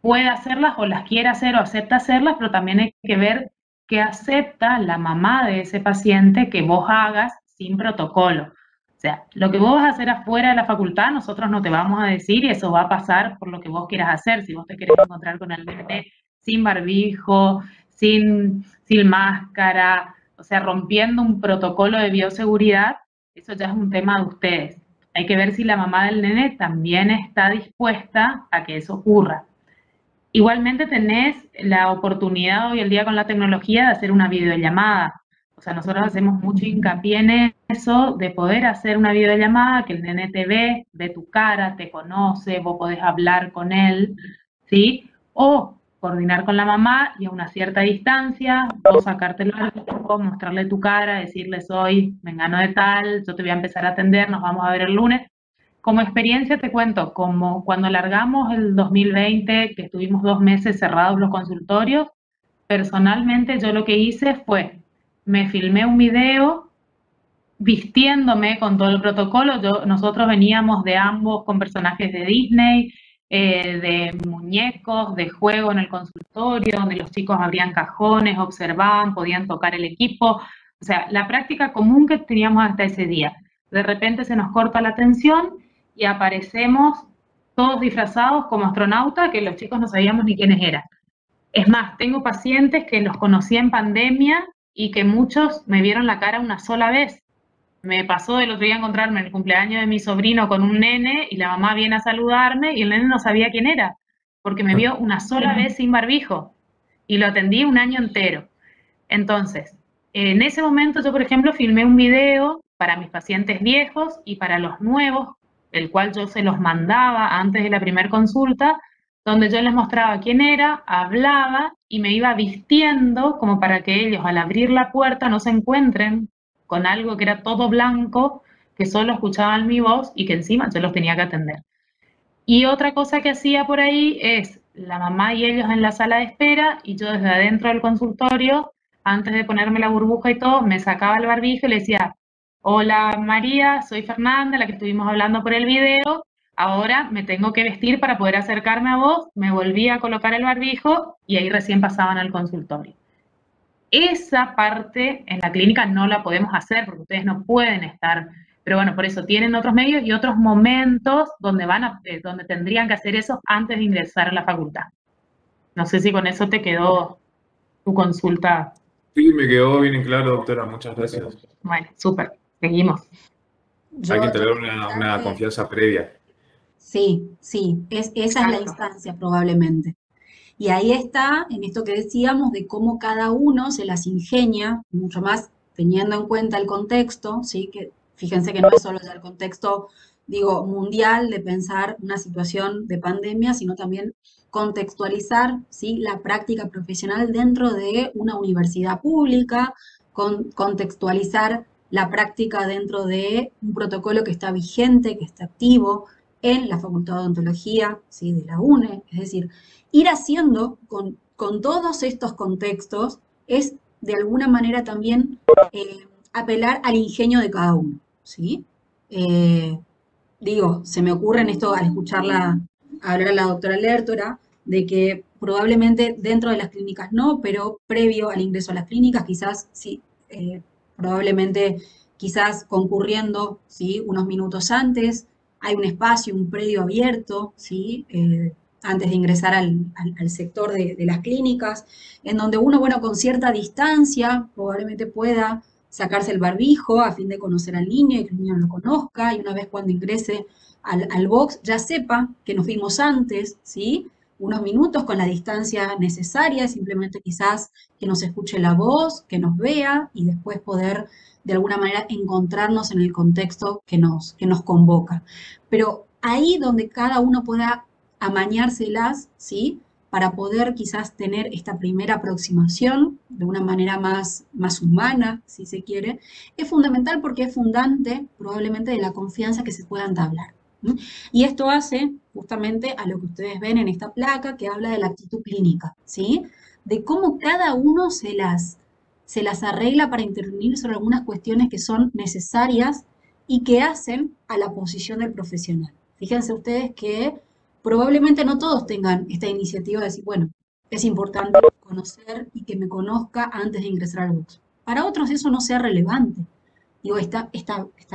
puede hacerlas o las quiere hacer o acepta hacerlas, pero también hay que ver qué acepta la mamá de ese paciente que vos hagas sin protocolo. O sea, lo que vos vas a hacer afuera de la facultad, nosotros no te vamos a decir y eso va a pasar por lo que vos quieras hacer. Si vos te querés encontrar con el bebé sin barbijo, sin máscara, o sea, rompiendo un protocolo de bioseguridad, eso ya es un tema de ustedes. Hay que ver si la mamá del nene también está dispuesta a que eso ocurra. Igualmente tenés la oportunidad hoy en día con la tecnología de hacer una videollamada. O sea, nosotros hacemos mucho hincapié en eso, de poder hacer una videollamada, que el nene te ve tu cara, te conoce, vos podés hablar con él, ¿sí? O coordinar con la mamá y a una cierta distancia, vos sacarte el barbijo, mostrarle tu cara, decirle soy mengano de tal, yo te voy a empezar a atender, nos vamos a ver el lunes. Como experiencia te cuento, como cuando largamos el 2020, que estuvimos 2 meses cerrados los consultorios, personalmente yo lo que hice fue, me filmé un video vistiéndome con todo el protocolo. Nosotros veníamos de ambos con personajes de Disney, de muñecos, de juego en el consultorio, donde los chicos abrían cajones, observaban, podían tocar el equipo. O sea, la práctica común que teníamos hasta ese día. De repente se nos corta la atención y aparecemos todos disfrazados como astronautas, que los chicos no sabíamos ni quiénes eran. Es más, tengo pacientes que los conocí en pandemia y que muchos me vieron la cara una sola vez. Me pasó el otro día encontrarme en el cumpleaños de mi sobrino con un nene y la mamá viene a saludarme y el nene no sabía quién era, porque me vio una sola vez sin barbijo y lo atendí un año entero. Entonces, en ese momento yo, por ejemplo, filmé un video para mis pacientes viejos y para los nuevos, el cual yo se los mandaba antes de la primera consulta, donde yo les mostraba quién era, hablaba y me iba vistiendo como para que ellos al abrir la puerta no se encuentren con algo que era todo blanco, que solo escuchaban mi voz y que encima yo los tenía que atender. Y otra cosa que hacía por ahí es la mamá y ellos en la sala de espera y yo desde adentro del consultorio, antes de ponerme la burbuja y todo, me sacaba el barbijo y le decía, hola María, soy Fernanda, la que estuvimos hablando por el video, ahora me tengo que vestir para poder acercarme a vos, me volví a colocar el barbijo y ahí recién pasaban al consultorio. Esa parte en la clínica no la podemos hacer porque ustedes no pueden estar, pero bueno, por eso tienen otros medios y otros momentos donde donde tendrían que hacer eso antes de ingresar a la facultad. No sé si con eso te quedó tu consulta. Sí, me quedó bien claro, doctora, muchas gracias. Bueno, súper, seguimos. Hay que tener Yo una confianza previa. sí, esa es la Exacto. instancia probablemente. Y ahí está, en esto que decíamos, de cómo cada uno se las ingenia, mucho más teniendo en cuenta el contexto, ¿sí? Que fíjense que no es solo ya el contexto, digo, mundial de pensar una situación de pandemia, sino también contextualizar, ¿sí? La práctica profesional dentro de una universidad pública, contextualizar la práctica dentro de un protocolo que está vigente, que está activo en la Facultad de Odontología, ¿sí? De la UNE, es decir, ir haciendo con todos estos contextos es de alguna manera también apelar al ingenio de cada uno, ¿sí? Digo, se me ocurre en esto al escucharla hablar a la doctora Lertora, de que probablemente dentro de las clínicas no, pero previo al ingreso a las clínicas quizás sí, probablemente quizás concurriendo, ¿sí? Unos minutos antes, hay un espacio, un predio abierto, ¿sí? Antes de ingresar al sector de las clínicas, en donde uno, bueno, con cierta distancia probablemente pueda sacarse el barbijo a fin de conocer al niño y que el niño lo conozca, y una vez cuando ingrese al box ya sepa que nos vimos antes, ¿sí? Unos minutos con la distancia necesaria, simplemente quizás que nos escuche la voz, que nos vea y después poder de alguna manera encontrarnos en el contexto que nos convoca. Pero ahí donde cada uno pueda amañárselas, ¿sí? Para poder quizás tener esta primera aproximación de una manera más humana, si se quiere, es fundamental porque es fundante probablemente de la confianza que se pueda entablar. ¿Sí? Y esto hace justamente a lo que ustedes ven en esta placa que habla de la actitud clínica, ¿sí? De cómo cada uno se las arregla para intervenir sobre algunas cuestiones que son necesarias y que hacen a la posición del profesional. Fíjense ustedes que probablemente no todos tengan esta iniciativa de decir, bueno, es importante conocer y que me conozca antes de ingresar al box. Para otros eso no sea relevante. Digo, está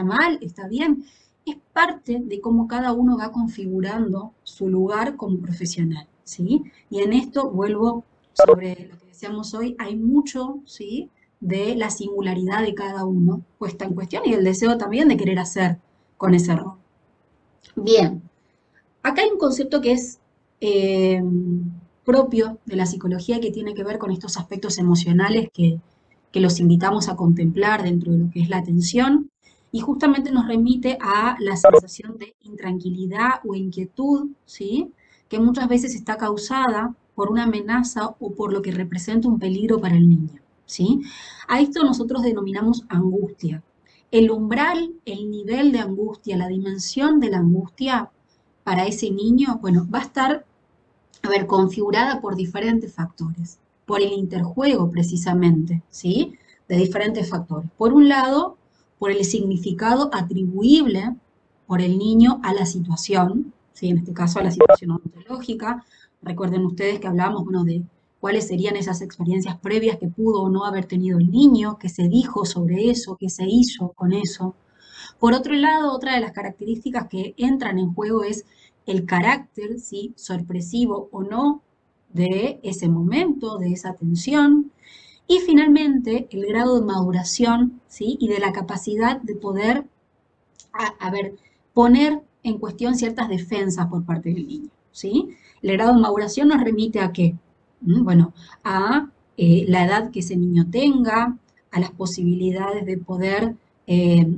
mal, está bien. Es parte de cómo cada uno va configurando su lugar como profesional, ¿sí? Y en esto vuelvo sobre lo que decíamos hoy, hay mucho, ¿sí? De la singularidad de cada uno puesta en cuestión y el deseo también de querer hacer con ese rol. Bien. Acá hay un concepto que es propio de la psicología que tiene que ver con estos aspectos emocionales que los invitamos a contemplar dentro de lo que es la atención y justamente nos remite a la sensación de intranquilidad o inquietud, ¿sí? Que muchas veces está causada por una amenaza o por lo que representa un peligro para el niño, ¿sí? A esto nosotros denominamos angustia. El umbral, el nivel de angustia, la dimensión de la angustia para ese niño, bueno, va a estar, configurada por diferentes factores, por el interjuego precisamente, ¿sí? De diferentes factores. Por un lado, por el significado atribuible por el niño a la situación, ¿sí? En este caso a la situación ontológica. Recuerden ustedes que hablábamos, bueno, de cuáles serían esas experiencias previas que pudo o no haber tenido el niño, qué se dijo sobre eso, qué se hizo con eso. Por otro lado, otra de las características que entran en juego es el carácter, ¿sí? Sorpresivo o no de ese momento, de esa tensión. Y finalmente, el grado de maduración, ¿sí? Y de la capacidad de poder, poner en cuestión ciertas defensas por parte del niño, ¿sí? El grado de maduración nos remite a qué? Bueno, a la edad que ese niño tenga, a las posibilidades de poder,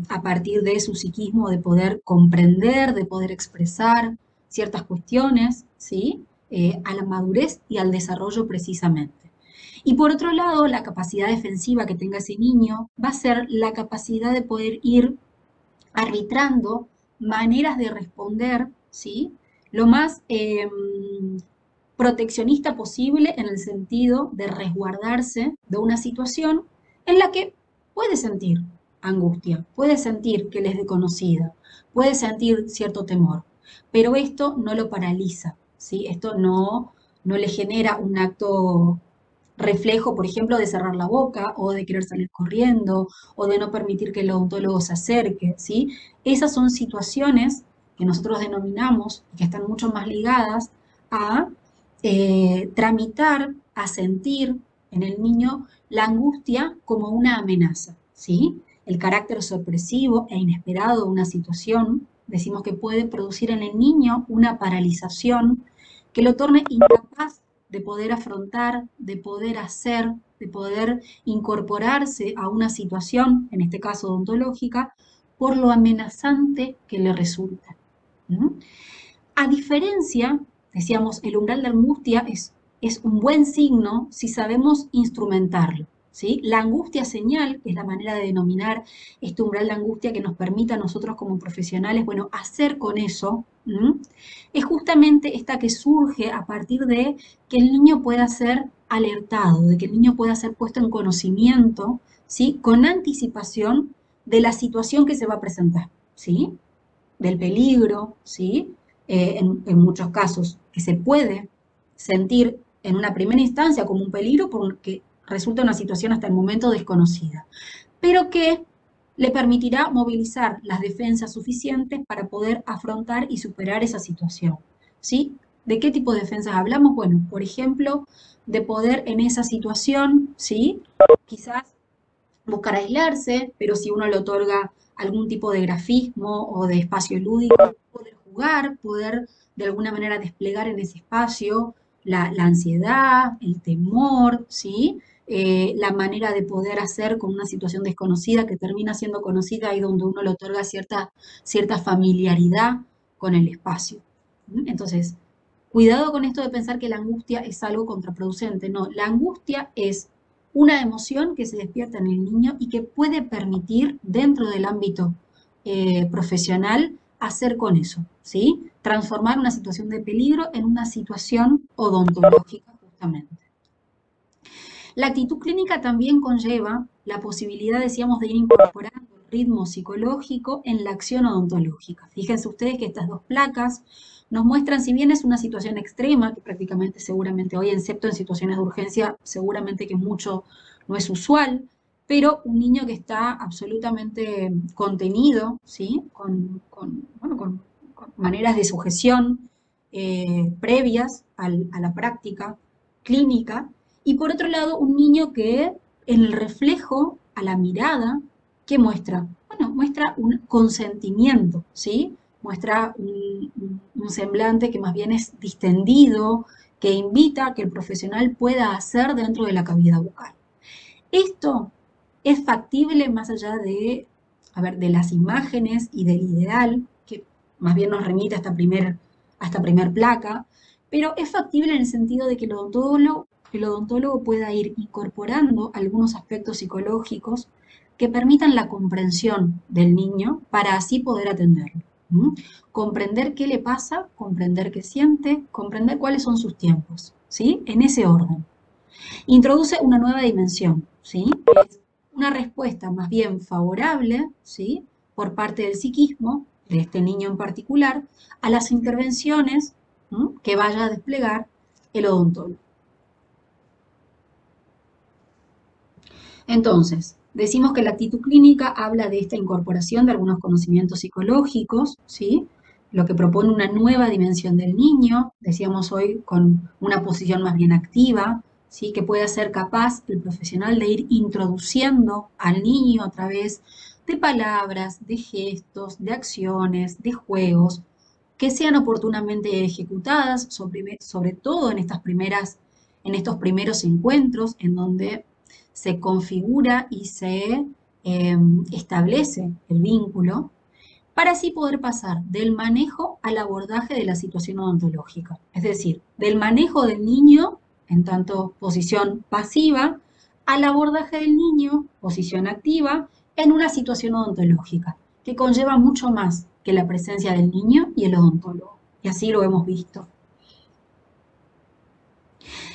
a partir de su psiquismo, de poder comprender, de poder expresar ciertas cuestiones, ¿sí? A la madurez y al desarrollo precisamente. Y por otro lado, la capacidad defensiva que tenga ese niño va a ser la capacidad de poder ir arbitrando maneras de responder, ¿sí? Lo más proteccionista posible en el sentido de resguardarse de una situación en la que puede sentir angustia, puede sentir que le es desconocida, puede sentir cierto temor, pero esto no lo paraliza, ¿sí? Esto no le genera un acto reflejo, por ejemplo, de cerrar la boca o de querer salir corriendo o de no permitir que el odontólogo se acerque, ¿sí? Esas son situaciones que nosotros denominamos y que están mucho más ligadas a tramitar, a sentir en el niño la angustia como una amenaza, ¿sí? El carácter sorpresivo e inesperado de una situación, decimos que puede producir en el niño una paralización que lo torne incapaz de poder afrontar, de poder hacer, de poder incorporarse a una situación, en este caso odontológica, por lo amenazante que le resulta. A diferencia, decíamos, el umbral de angustia es un buen signo si sabemos instrumentarlo, ¿sí? La angustia señal, que es la manera de denominar este umbral de angustia que nos permita a nosotros como profesionales, bueno, hacer con eso, es justamente esta que surge a partir de que el niño pueda ser alertado, de que el niño pueda ser puesto en conocimiento, ¿sí? Con anticipación de la situación que se va a presentar, ¿sí? Del peligro, ¿sí? En muchos casos, que se puede sentir en una primera instancia como un peligro porque resulta una situación hasta el momento desconocida, pero que le permitirá movilizar las defensas suficientes para poder afrontar y superar esa situación, ¿sí? ¿De qué tipo de defensas hablamos? Bueno, por ejemplo, de poder en esa situación, ¿sí? Quizás buscar aislarse, pero si uno le otorga algún tipo de grafismo o de espacio lúdico, poder jugar, poder de alguna manera desplegar en ese espacio la ansiedad, el temor, ¿sí? La manera de poder hacer con una situación desconocida que termina siendo conocida y donde uno le otorga cierta familiaridad con el espacio. Entonces, cuidado con esto de pensar que la angustia es algo contraproducente. No, la angustia es una emoción que se despierta en el niño y que puede permitir, dentro del ámbito profesional, hacer con eso, ¿sí? Transformar una situación de peligro en una situación odontológica, justamente. La actitud clínica también conlleva la posibilidad, decíamos, de ir incorporando el ritmo psicológico en la acción odontológica. Fíjense ustedes que estas dos placas nos muestran, si bien es una situación extrema, que prácticamente seguramente hoy, excepto en situaciones de urgencia, seguramente que mucho no es usual, pero un niño que está absolutamente contenido, ¿sí? Con maneras de sujeción previas a la práctica clínica, y por otro lado un niño que en el reflejo a la mirada, ¿qué muestra? Bueno, muestra un consentimiento, ¿sí? Muestra un semblante que más bien es distendido, que invita a que el profesional pueda hacer dentro de la cavidad bucal. Esto es factible más allá de las imágenes y del ideal, que más bien nos remite a esta primer placa, pero es factible en el sentido de que el odontólogo pueda ir incorporando algunos aspectos psicológicos que permitan la comprensión del niño para así poder atenderlo. ¿Mm? Comprender qué le pasa, comprender qué siente, comprender cuáles son sus tiempos, ¿sí? En ese orden. Introduce una nueva dimensión, ¿sí? Que es una respuesta más bien favorable, ¿sí? Por parte del psiquismo, de este niño en particular, a las intervenciones, ¿m?, que vaya a desplegar el odontólogo. Entonces, decimos que la actitud clínica habla de esta incorporación de algunos conocimientos psicológicos, ¿sí? Lo que propone una nueva dimensión del niño, decíamos hoy, con una posición más bien activa, ¿sí? Que pueda ser capaz el profesional de ir introduciendo al niño a través de palabras, de gestos, de acciones, de juegos, que sean oportunamente ejecutadas, sobre todo en en estos primeros encuentros, en donde se configura y se establece el vínculo, para así poder pasar del manejo al abordaje de la situación odontológica. Es decir, del manejo del niño, en tanto posición pasiva, al abordaje del niño, posición activa, en una situación odontológica, que conlleva mucho más que la presencia del niño y el odontólogo. Y así lo hemos visto.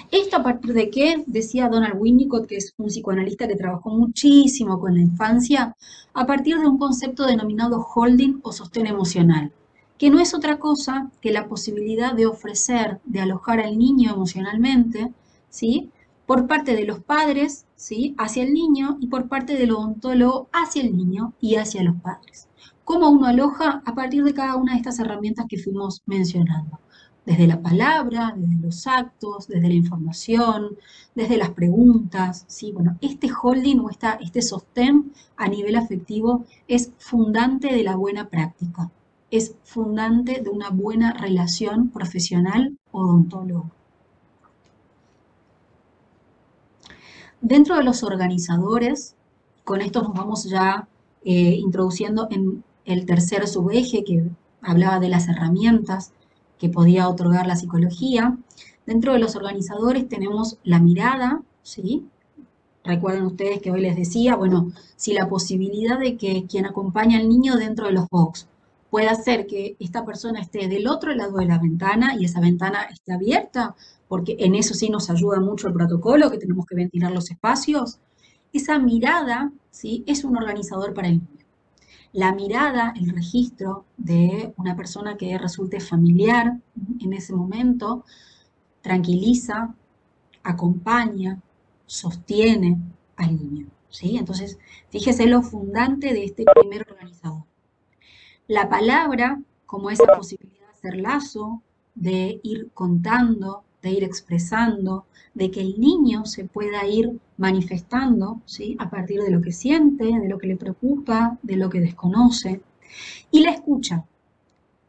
¿Esto a partir de qué? Decía Donald Winnicott, que es un psicoanalista que trabajó muchísimo con la infancia, a partir de un concepto denominado holding o sostén emocional, que no es otra cosa que la posibilidad de ofrecer, de alojar al niño emocionalmente, ¿sí? Por parte de los padres, ¿sí?, hacia el niño, y por parte del odontólogo hacia el niño y hacia los padres. ¿Cómo uno aloja? A partir de cada una de estas herramientas que fuimos mencionando. Desde la palabra, desde los actos, desde la información, desde las preguntas, ¿sí? Bueno, este holding o este sostén a nivel afectivo es fundante de la buena práctica, es fundante de una buena relación profesional odontólogo. Dentro de los organizadores, con esto nos vamos ya introduciendo en el tercer subeje que hablaba de las herramientas que podía otorgar la psicología. Dentro de los organizadores tenemos la mirada, ¿sí? Recuerden ustedes que hoy les decía, bueno, si la posibilidad de que quien acompaña al niño dentro de los box puede hacer que esta persona esté del otro lado de la ventana y esa ventana esté abierta, porque en eso sí nos ayuda mucho el protocolo, que tenemos que ventilar los espacios, esa mirada, ¿sí?, es un organizador para el niño. La mirada, el registro de una persona que resulte familiar en ese momento, tranquiliza, acompaña, sostiene al niño, ¿sí? Entonces, fíjese lo fundante de este primer organizador. La palabra, como esa posibilidad de hacer lazo, de ir contando, de ir expresando, de que el niño se pueda ir manifestando, ¿sí?, a partir de lo que siente, de lo que le preocupa, de lo que desconoce. Y la escucha.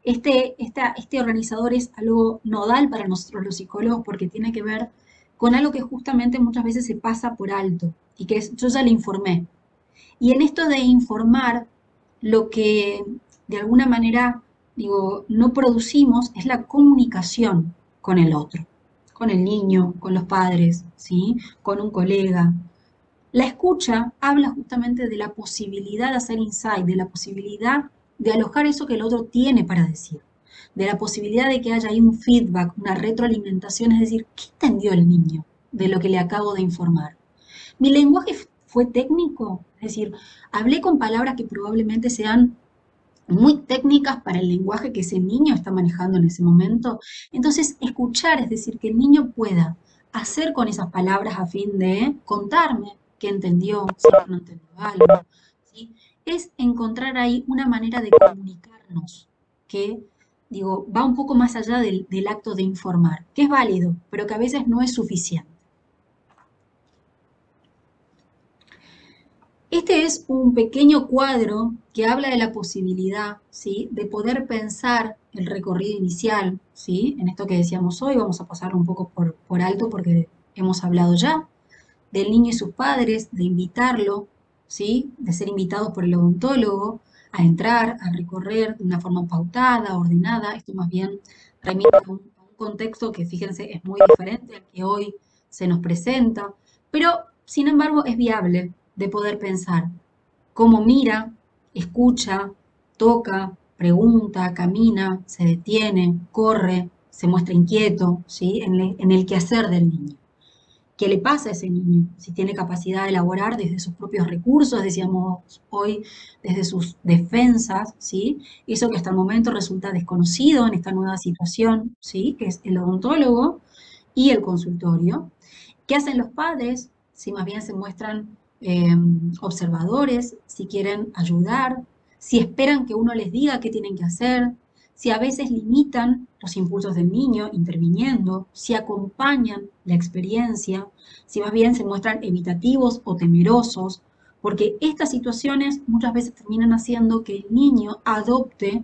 Este organizador es algo nodal para nosotros los psicólogos porque tiene que ver con algo que justamente muchas veces se pasa por alto y que es, yo ya le informé. Y en esto de informar, lo que de alguna manera, digo, no producimos es la comunicación con el otro, con el niño, con los padres, ¿sí?, con un colega. La escucha habla justamente de la posibilidad de hacer insight, de la posibilidad de alojar eso que el otro tiene para decir, de la posibilidad de que haya ahí un feedback, una retroalimentación, es decir, ¿qué entendió el niño de lo que le acabo de informar? Mi lenguaje fue técnico, es decir, hablé con palabras que probablemente sean muy técnicas para el lenguaje que ese niño está manejando en ese momento. Entonces, escuchar, es decir, que el niño pueda hacer con esas palabras a fin de contarme qué entendió, si no entendió algo, ¿sí?, es encontrar ahí una manera de comunicarnos que, digo, va un poco más allá del acto de informar, que es válido, pero que a veces no es suficiente. Este es un pequeño cuadro que habla de la posibilidad, ¿sí?, de poder pensar el recorrido inicial, ¿sí?, en esto que decíamos hoy. Vamos a pasarlo un poco por alto porque hemos hablado ya del niño y sus padres, de invitarlo, ¿sí?, de ser invitados por el odontólogo a entrar, a recorrer de una forma pautada, ordenada. Esto más bien remite a un contexto que, fíjense, es muy diferente al que hoy se nos presenta, pero sin embargo es viable de poder pensar cómo mira, escucha, toca, pregunta, camina, se detiene, corre, se muestra inquieto, ¿sí? En el quehacer del niño. ¿Qué le pasa a ese niño? Si tiene capacidad de elaborar desde sus propios recursos, decíamos hoy, desde sus defensas, ¿sí? Eso que hasta el momento resulta desconocido en esta nueva situación, ¿sí? Que es el odontólogo y el consultorio. ¿Qué hacen los padres? Si más bien se muestran observadores, si quieren ayudar, si esperan que uno les diga qué tienen que hacer, si a veces limitan los impulsos del niño interviniendo, si acompañan la experiencia, si más bien se muestran evitativos o temerosos, porque estas situaciones muchas veces terminan haciendo que el niño adopte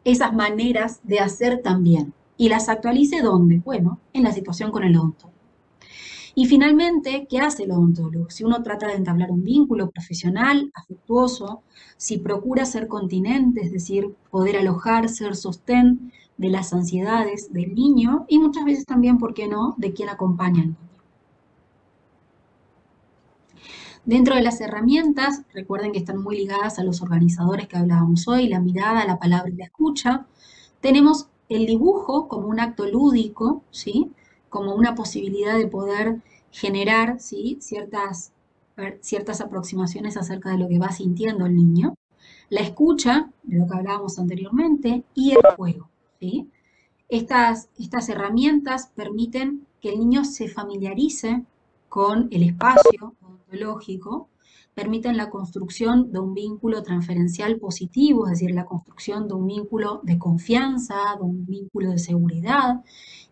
esas maneras de hacer también. ¿Y las actualice dónde? Bueno, en la situación con el odontólogo. Y finalmente, ¿qué hace el odontólogo? Si uno trata de entablar un vínculo profesional, afectuoso, si procura ser continente, es decir, poder alojar, ser sostén de las ansiedades del niño y muchas veces también, ¿por qué no?, de quien acompaña al niño. Dentro de las herramientas, recuerden que están muy ligadas a los organizadores que hablábamos hoy, la mirada, la palabra y la escucha. Tenemos el dibujo como un acto lúdico, ¿sí? Como una posibilidad de poder generar, ¿sí? ciertas aproximaciones acerca de lo que va sintiendo el niño. La escucha, de lo que hablábamos anteriormente, y el juego, ¿sí? Estas herramientas permiten que el niño se familiarice con el espacio odontológico, permiten la construcción de un vínculo transferencial positivo, es decir, la construcción de un vínculo de confianza, de un vínculo de seguridad,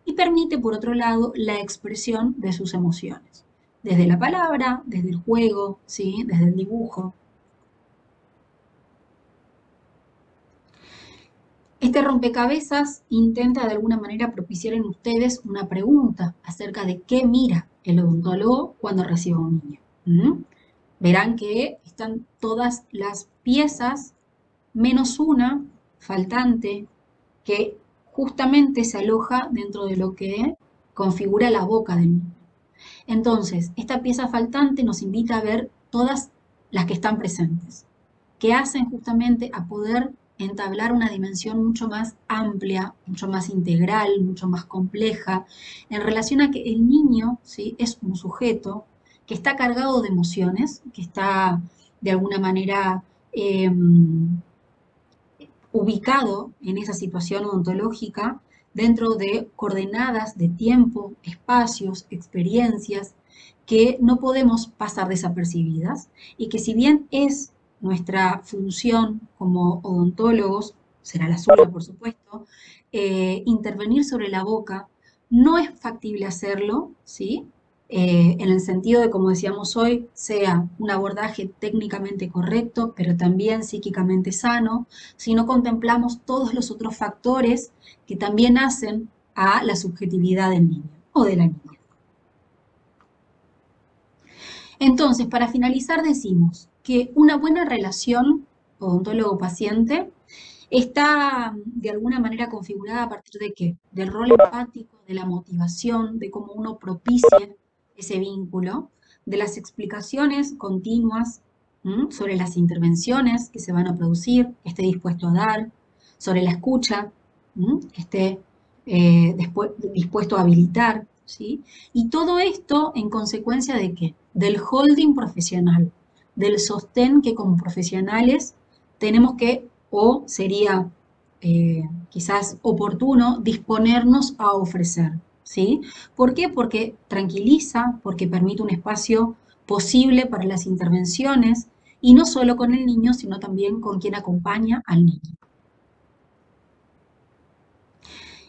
y permite, por otro lado, la expresión de sus emociones, desde la palabra, desde el juego, ¿sí? Desde el dibujo. Este rompecabezas intenta de alguna manera propiciar en ustedes una pregunta acerca de qué mira el odontólogo cuando recibe a un niño. Verán que están todas las piezas menos una faltante que justamente se aloja dentro de lo que configura la boca del niño. Entonces, esta pieza faltante nos invita a ver todas las que están presentes, que hacen justamente a poder entablar una dimensión mucho más amplia, mucho más integral, mucho más compleja, en relación a que el niño, ¿sí?, es un sujeto que está cargado de emociones, que está de alguna manera ubicado en esa situación odontológica dentro de coordenadas de tiempo, espacios, experiencias que no podemos pasar desapercibidas y que si bien es nuestra función como odontólogos, será la suya por supuesto, intervenir sobre la boca, no es factible hacerlo, ¿sí? En el sentido de, como decíamos hoy, sea un abordaje técnicamente correcto, pero también psíquicamente sano, si no contemplamos todos los otros factores que también hacen a la subjetividad del niño o de la niña. Entonces, para finalizar, decimos que una buena relación odontólogo-paciente está de alguna manera configurada a partir de ¿qué? Del rol empático, de la motivación, de cómo uno propicia ese vínculo, de las explicaciones continuas sobre las intervenciones que se van a producir, que esté dispuesto a dar, sobre la escucha, que esté dispuesto a habilitar, ¿sí? Y todo esto en consecuencia de ¿qué? Del holding profesional, del sostén que como profesionales tenemos que, o sería quizás oportuno, disponernos a ofrecer, ¿sí? ¿Por qué? Porque tranquiliza, porque permite un espacio posible para las intervenciones, y no solo con el niño, sino también con quien acompaña al niño.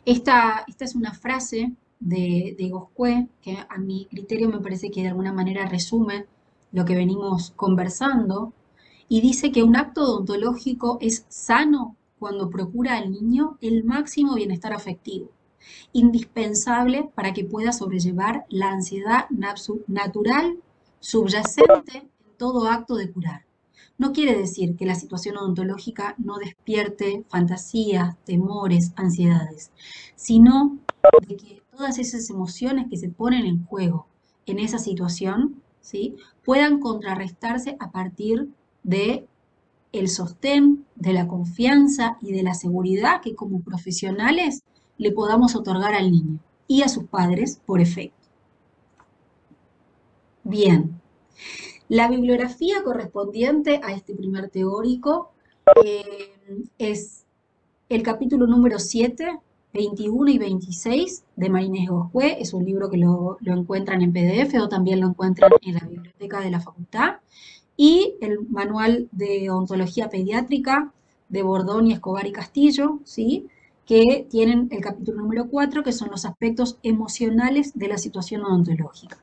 Esta es una frase de Goscué, que a mi criterio me parece que de alguna manera resume lo que venimos conversando, y dice que un acto odontológico es sano cuando procura al niño el máximo bienestar afectivo, indispensable para que pueda sobrellevar la ansiedad natural subyacente en todo acto de curar. No quiere decir que la situación odontológica no despierte fantasías, temores, ansiedades, sino de que todas esas emociones que se ponen en juego en esa situación, ¿sí?, puedan contrarrestarse a partir de el sostén, de la confianza y de la seguridad que como profesionales le podamos otorgar al niño y a sus padres por efecto. Bien, la bibliografía correspondiente a este primer teórico es el capítulo número 7, 21 y 26 de Marinés Goscué. Es un libro que lo encuentran en PDF o también lo encuentran en la biblioteca de la facultad. Y el manual de ontología pediátrica de Bordoni, Escobar y Castillo, ¿sí?, que tienen el capítulo número 4, que son los aspectos emocionales de la situación odontológica.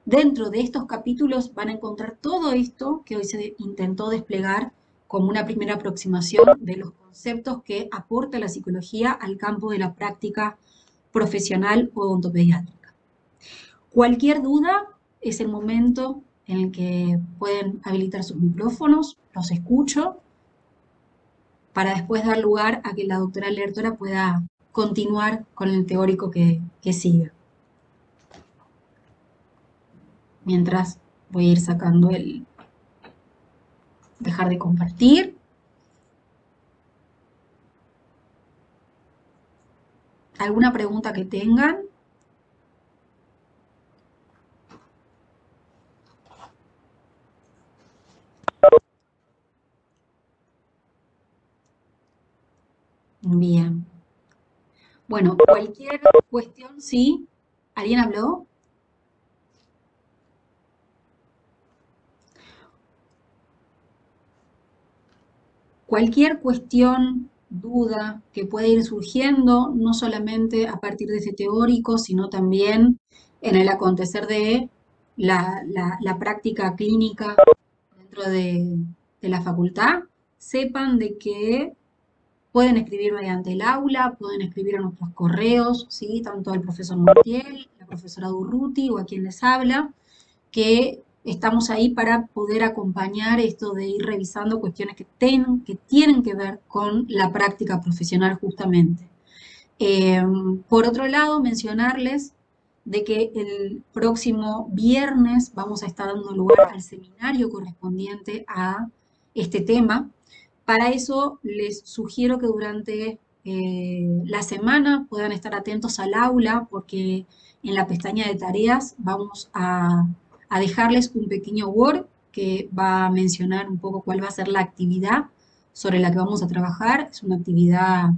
Dentro de estos capítulos van a encontrar todo esto que hoy se intentó desplegar como una primera aproximación de los conceptos que aporta la psicología al campo de la práctica profesional odontopediátrica. Cualquier duda es el momento en el que pueden habilitar sus micrófonos, los escucho, para después dar lugar a que la doctora Lertora pueda continuar con el teórico que siga. Mientras voy a ir sacando el dejar de compartir. ¿Alguna pregunta que tengan? Bien. Bueno, cualquier cuestión, ¿sí? ¿Alguien habló? Cualquier cuestión, duda que pueda ir surgiendo, no solamente a partir de ese teórico, sino también en el acontecer de la práctica clínica dentro de la facultad, sepan de que pueden escribir mediante el aula, pueden escribir a nuestros correos, ¿sí?, tanto al profesor Montiel, la profesora Durruti o a quien les habla, que estamos ahí para poder acompañar esto de ir revisando cuestiones que tienen que ver con la práctica profesional justamente. Por otro lado, mencionarles de que el próximo viernes vamos a estar dando lugar al seminario correspondiente a este tema. Para eso les sugiero que durante la semana puedan estar atentos al aula, porque en la pestaña de tareas vamos a dejarles un pequeño Word que va a mencionar un poco cuál va a ser la actividad sobre la que vamos a trabajar. Es una actividad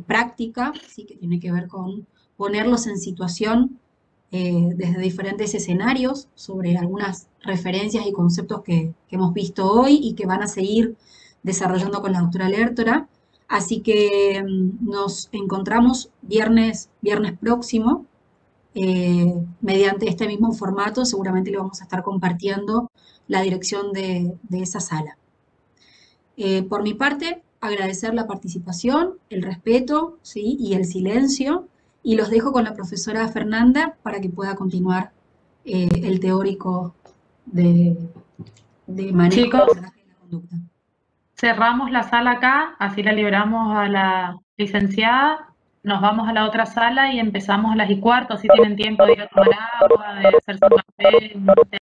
práctica, ¿sí?, que tiene que ver con ponerlos en situación desde diferentes escenarios sobre algunas referencias y conceptos que hemos visto hoy y que van a seguir desarrollando con la doctora Lertora. Así que nos encontramos viernes próximo mediante este mismo formato. Seguramente le vamos a estar compartiendo la dirección de esa sala. Por mi parte, agradecer la participación, el respeto, ¿sí?, y el silencio, y los dejo con la profesora Fernanda para que pueda continuar el teórico de manejo Chicos, del personaje de la conducta. cerramos la sala acá, así la liberamos a la licenciada, nos vamos a la otra sala y empezamos a las 1:15, así tienen tiempo de ir a tomar agua, de hacerse un café, un té.